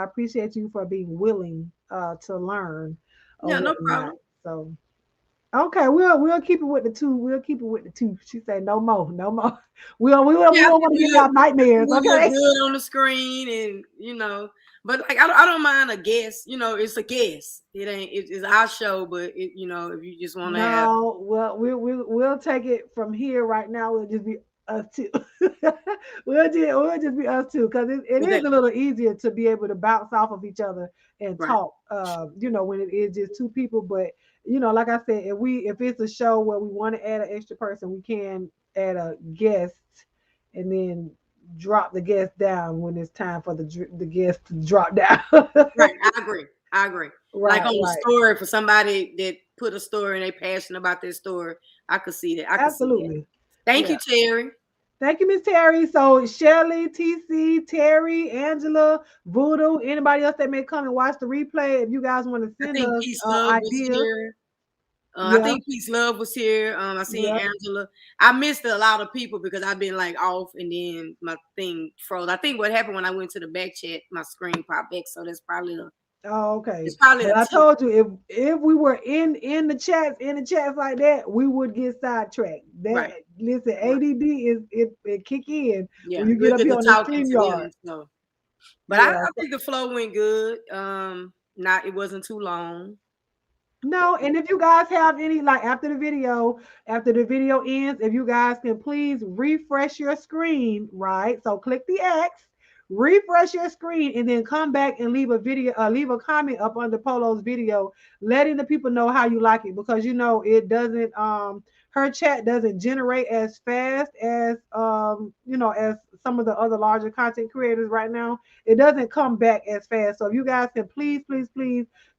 appreciate you for being willing to learn or Yeah, no whatnot. problem. So okay, we'll keep it with the 2. We'll keep it with the 2. She said no more, no more. We Yeah, I don't think want to give y'all nightmares, we look okay? good on the screen, and but like I don't mind a guest. It's a guest. It's our show, but if you just want to have, No, well, we'll take it from here right now. We'll just be us two. we'll just be us two, because it with is that, a little easier to be able to bounce off of each other and right, talk. When it is just 2 people. But like I said, if it's a show where we want to add an extra person, we can add a guest and then drop the guest down when it's time for the guest to drop down. right. I agree. Like Right, on the right. story for somebody that put a story and they passionate about their story, I could see that. I could see that. Absolutely. Thank Yeah. you, Terry. Thank you, Miss Terry. So Shelly, TC, Terry, Angela, Voodoo, anybody else that may come and watch the replay, if you guys want to I send think us Peace Love was ideas, here. I yeah, think Peace Love was here. I seen yeah. Angela. I missed a lot of people because I've been like off, and then my thing froze. I think what happened when I went to the back chat, my screen popped back. So that's probably Oh, okay. it's probably a But I tip. told you, if we were in the chats like that, we would get sidetracked. That Right. listen, Right. ADD it kick in Yeah. when you get We'll up get here to on the talking stream to yard. them. So, but I Yeah. think the flow went good. Not it wasn't too long. No, and if you guys have any, like, after the video ends, if you guys can please refresh your screen, right? So click the X, refresh your screen, and then come back and leave a comment up under Polo's video, letting the people know how you like it, because it doesn't her chat doesn't generate as fast as as some of the other larger content creators right now. It doesn't come back as fast. So if you guys can please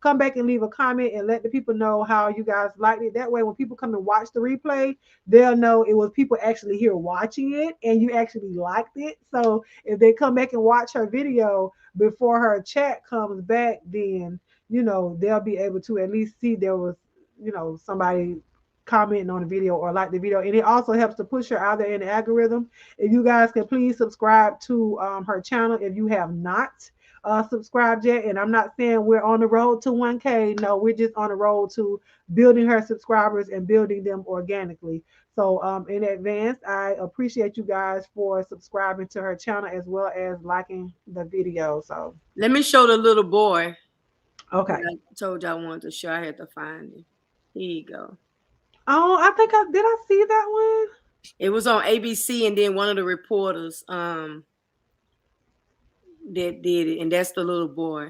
come back and leave a comment and let the people know how you guys liked it. That way when people come and watch the replay, they'll know it was people actually here watching it and you actually liked it. So if they come back and watch her video before her chat comes back, then they'll be able to at least see there was somebody commenting on the video or like the video. And it also helps to push her out there in the algorithm. If you guys can please subscribe to her channel if you have not subscribed yet. And I'm not saying we're on the road to 1K. No, we're just on the road to building her subscribers and building them organically. So in advance, I appreciate you guys for subscribing to her channel as well as liking the video. So let me show the little boy. Okay. I told you I wanted to show. I had to find it. Here you go. Oh, I think I see that one. It was on ABC, and then one of the reporters that did it, and that's the little boy,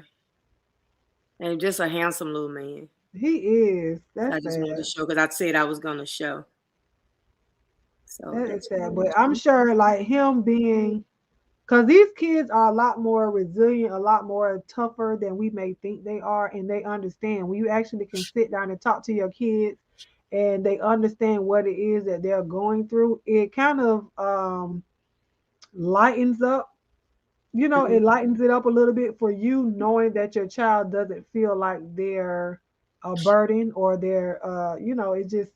and just a handsome little man. He is. That's I just wanted to show because I said I was gonna show. So that is sad, but I'm sure like him being, because these kids are a lot more resilient, a lot more tougher than we may think they are, and they understand when you actually can sit down and talk to your kids and they understand what it is that they're going through. It kind of lightens up, it lightens it up a little bit for you, knowing that your child doesn't feel like they're a burden or they're it's just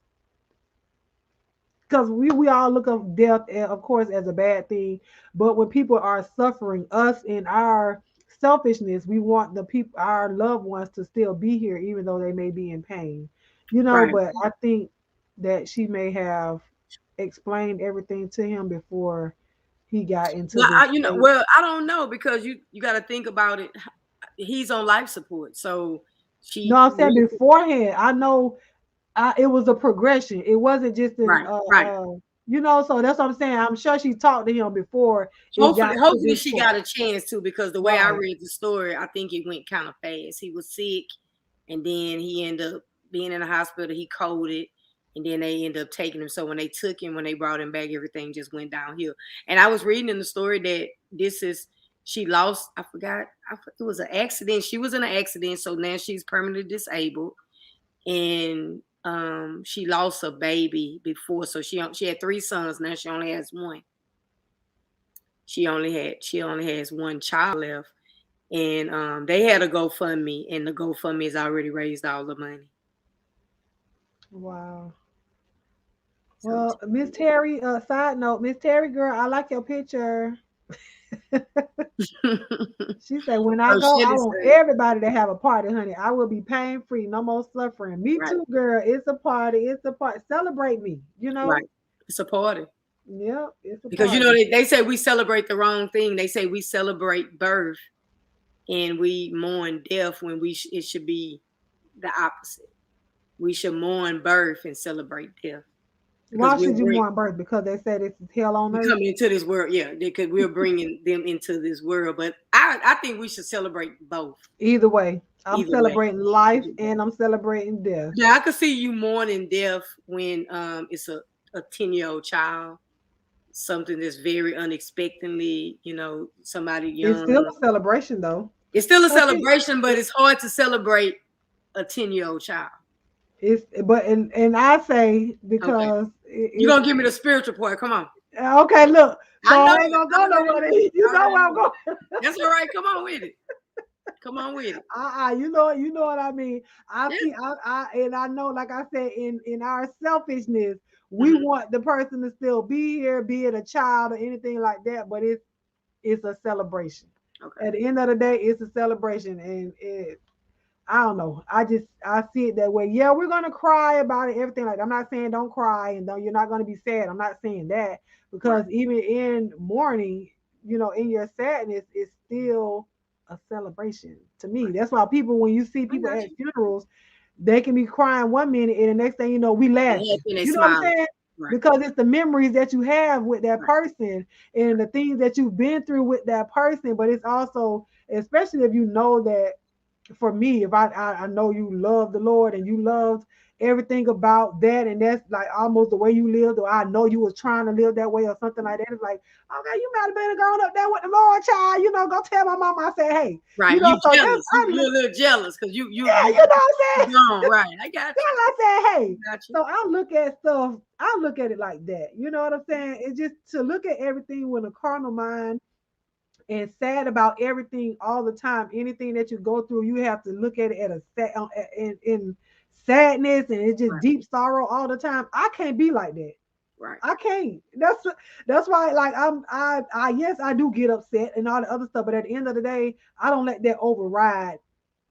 because we all look at death, of course, as a bad thing. But when people are suffering, us in our selfishness, we want the people, our loved ones, to still be here, even though they may be in pain. Right. But I think that she may have explained everything to him before he got into well, this. well, I don't know, because you got to think about it. He's on life support, so she. No, I'm saying beforehand. I know it was a progression. It wasn't just an, right. So that's what I'm saying. I'm sure she talked to him before. Hopefully she got a chance to, because the way I Right. read the story, I think it went kind of fast. He was sick, and then he ended up being in the hospital. He coded, and then they ended up taking him. So when they took him, when they brought him back, everything just went downhill. And I was reading in the story that she lost, I forgot, it was an accident. She was in an accident, so now she's permanently disabled. And she lost a baby before, so she had 3 sons. Now she only has 1. She only has 1 child left, and they had a GoFundMe, and the GoFundMe has already raised all the money. Wow. Well, Miss Terry, side note, Miss Terry, girl, I like your picture. She said, when I go, I want everybody to have a party, honey. I will be pain free, no more suffering. Me too, girl. It's a party. It's a party. Celebrate me, Right. It's a party. Yeah, it's a because party. They say we celebrate the wrong thing. They say we celebrate birth and we mourn death when it should be the opposite. We should mourn birth and celebrate death. Why should you mourn birth? Because they said it's hell on earth. Coming into this world, yeah, because we're bringing them into this world. But I think we should celebrate both. Either way, I'm celebrating life and I'm celebrating death. Yeah, I could see you mourning death when it's a 10-year-old child, something that's very unexpectedly, somebody young. It's still a celebration, though. It's still a celebration, but it's hard to celebrate a 10-year-old child. And I say, because you're gonna give me the spiritual part. Come on. Okay, look. So I ain't gonna go nowhere. You know where I'm going. That's all right. Come on with it. Come on with it. You know what I mean. I know, like I said, in our selfishness, we want the person to still be here, be it a child or anything like that. But it's a celebration. Okay. At the end of the day, it's a celebration, and I don't know. I see it that way. Yeah, we're gonna cry about it, everything like that. I'm not saying don't cry and you're not gonna be sad. I'm not saying that, because even in mourning, in your sadness, it's still a celebration to me. That's why when you see people at funerals, they can be crying one minute and the next thing you know, we laugh. You know what I'm saying? Right. Because it's the memories that you have with that person and the things that you've been through with that person. But it's also, especially if you know that, for me, if I know you love the Lord and you loved everything about that, and that's like almost the way you lived, or I know you was trying to live that way or something like that. It's like, okay, you might have been going up there with the Lord, child. Go tell my mama I said, hey, Right, you so jealous. You're a little jealous because you yeah, you know what I'm saying? gone. Right, I got you. I said, hey, Got you. so I look at stuff, I look at it like that. You know what I'm saying? It's just to look at everything with a carnal mind and sad about everything all the time. Anything that you go through, you have to look at it at in sadness, and it's just Right. deep sorrow all the time. I can't be like that. Right. I can't. That's why, like, I yes, I do get upset and all the other stuff, but at the end of the day, I don't let that override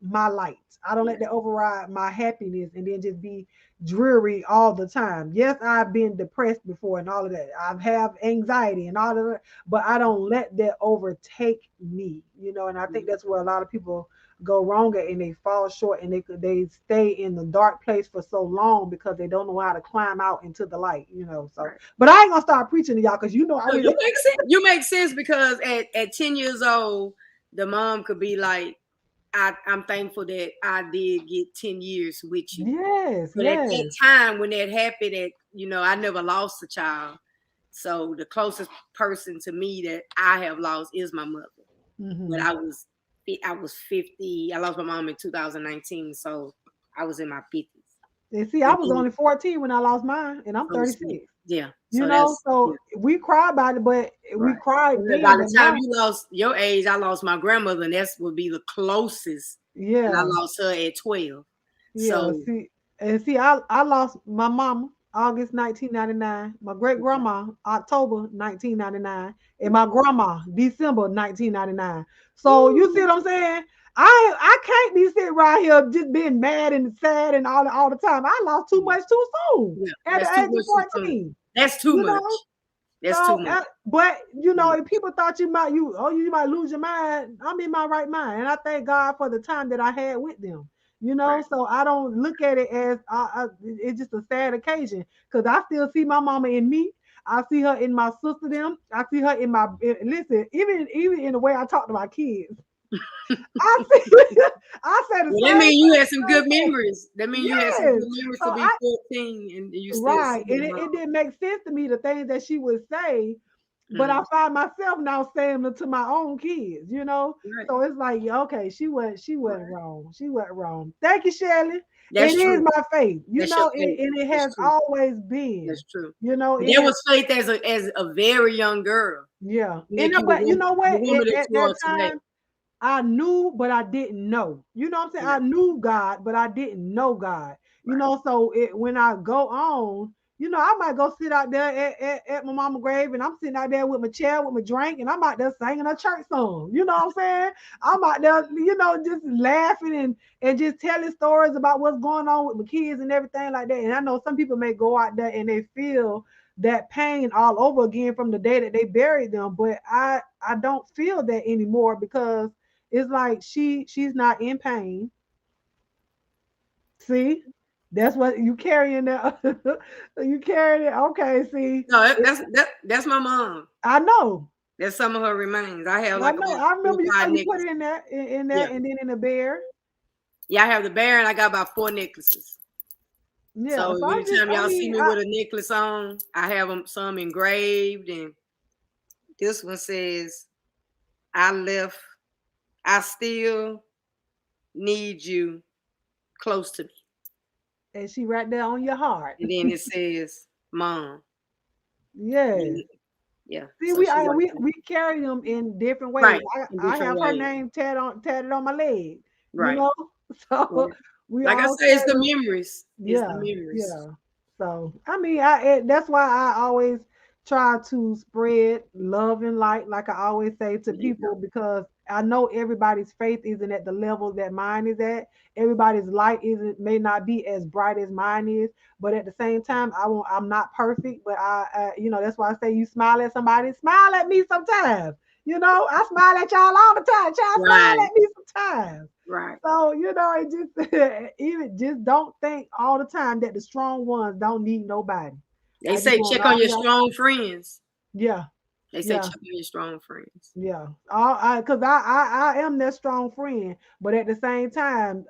my light. I don't let that override my happiness and then just be dreary all the time. Yes, I've been depressed before and all of that. I have anxiety and all of that, but I don't let that overtake me, and I think that's where a lot of people go wrong at, and they fall short, and they stay in the dark place for so long because they don't know how to climb out into the light, so Right. but I ain't gonna start preaching to y'all because you make sense. You make sense because at 10 years old, the mom could be like, I'm thankful that I did get 10 years with you. Yes, But at that time when that happened, I never lost a child. So the closest person to me that I have lost is my mother. Mm-hmm. But I was 50. I lost my mom in 2019, so I was in my 50s. And see, I was only 14 when I lost mine, and I'm 36. Yeah. So we cry about it, but we cried then. By the time you lost your age, I lost my grandmother, and that would be the closest. Yeah. And I lost her at 12. Yeah. See, I lost my mama August 1999, my great grandma October 1999, and my grandma December 1999. So you see what I'm saying? I can't be sitting right here just being mad and sad and all the time. I lost too much too soon at the age of 14. That's too much. That's too much. But if people thought you might lose your mind, I'm in my right mind, and I thank God for the time that I had with them. So I don't look at it as it's just a sad occasion, because I still see my mama in me. I see her in my sister them. I see her in my listen, even in the way I talk to my kids. I said the same. That means you had some good memories. That means you had some good memories to be 14 and you still right. And it didn't make sense to me, the things that she would say, but I find myself now saying them to my own kids, Right. So it's like, okay, she wasn't wrong. She wasn't wrong. Thank you, Shirley. That's true. Is my faith, faith. And it has always been. That's true. It was faith as a very young girl. Yeah. But you know what? At that time, I knew, but I didn't know. You know what I'm saying? Yeah. I knew God, but I didn't know God. So when I go on, I might go sit out there at my mama's grave, and I'm sitting out there with my chair, with my drink, and I'm out there singing a church song. You know what I'm saying? I'm out there, just laughing and just telling stories about what's going on with my kids and everything like that. And I know some people may go out there and they feel that pain all over again from the day that they buried them, but I don't feel that anymore, because it's like she's not in pain. See, that's what you carrying that. You carrying it. Okay, see. No, that's my mom. I know. That's some of her remains. I have like I remember you put it in there, and then in the bear. Yeah, I have the bear, and I got about 4 necklaces. Yeah. So anytime y'all see me with a necklace on, I have some engraved, and this one says, I still need you close to me. And she right there on your heart. And then it says, Mom. Yeah. Yeah. See, so we carry them in different ways. Right. I have her name tatted on my leg. Right. So we like I say, it's the memories. Yeah. It's the memories. Yeah. So that's why I always try to spread love and light, like I always say to people, because I know everybody's faith isn't at the level that mine is at. Everybody's light may not be as bright as mine is, but at the same time, I'm not perfect, but I that's why I say, you smile at somebody, smile at me sometimes. I smile at y'all all the time. Y'all smile at me sometimes. Right. So, it just just don't think all the time that the strong ones don't need nobody. They say check on your strong friends. Yeah. They say Yeah. check on your strong friends. Yeah, because I am that strong friend, but at the same time,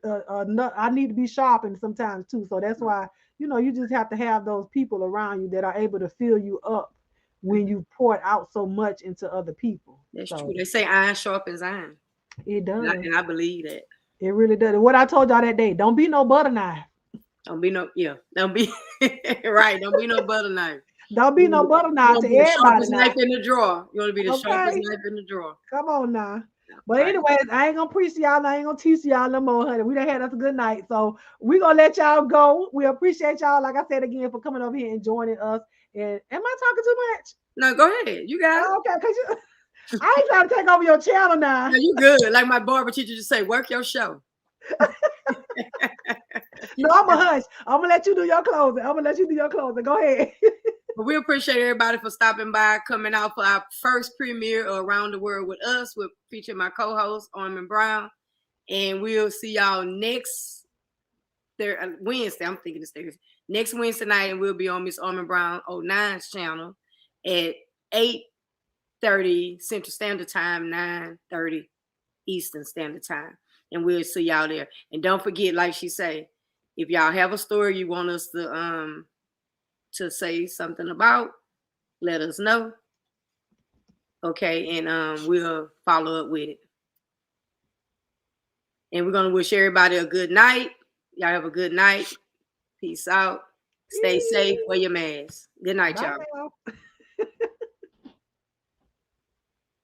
I need to be sharpened sometimes too. So that's why you just have to have those people around you that are able to fill you up when you pour out so much into other people. That's true. So They say iron sharpens iron, it does. and I believe that. It really does. What I told y'all that day, don't be no butter knife. Don't be don't be right. Don't be no butter knife. Don't be no butter You knife want to to be the everybody sharpest now. knife in the drawer. You want to be the sharpest Okay, knife in the drawer. come on now. But Right. anyways, I ain't gonna preach to y'all. I ain't gonna teach y'all no more, honey. We done had us a good night, so we gonna let y'all go. We appreciate y'all, like I said again, for coming over here and joining us. And am I talking too much? No, go ahead. You got it. Oh, okay, cause I ain't trying to take over your channel now. No, you good. Like my barber teacher just say, work your show. No, I'm a hush. I'm gonna let you do your closing. Go ahead. But we appreciate everybody for stopping by, coming out for our first premiere of Around the World with us. We'll feature my co-host, Armin Brown. And we'll see y'all next Wednesday. I'm thinking it's Thursday. Next Wednesday night, and we'll be on Miss AlmondBrown09's channel at 8:30 Central Standard Time, 9:30 Eastern Standard Time. And we'll see y'all there. And don't forget, like she say, if y'all have a story you want us to say something about, let us know. Okay, and we'll follow up with it. And we're gonna wish everybody a good night. Y'all have a good night. Peace out. Stay safe. Wear your mask. Good night, Bye y'all. now.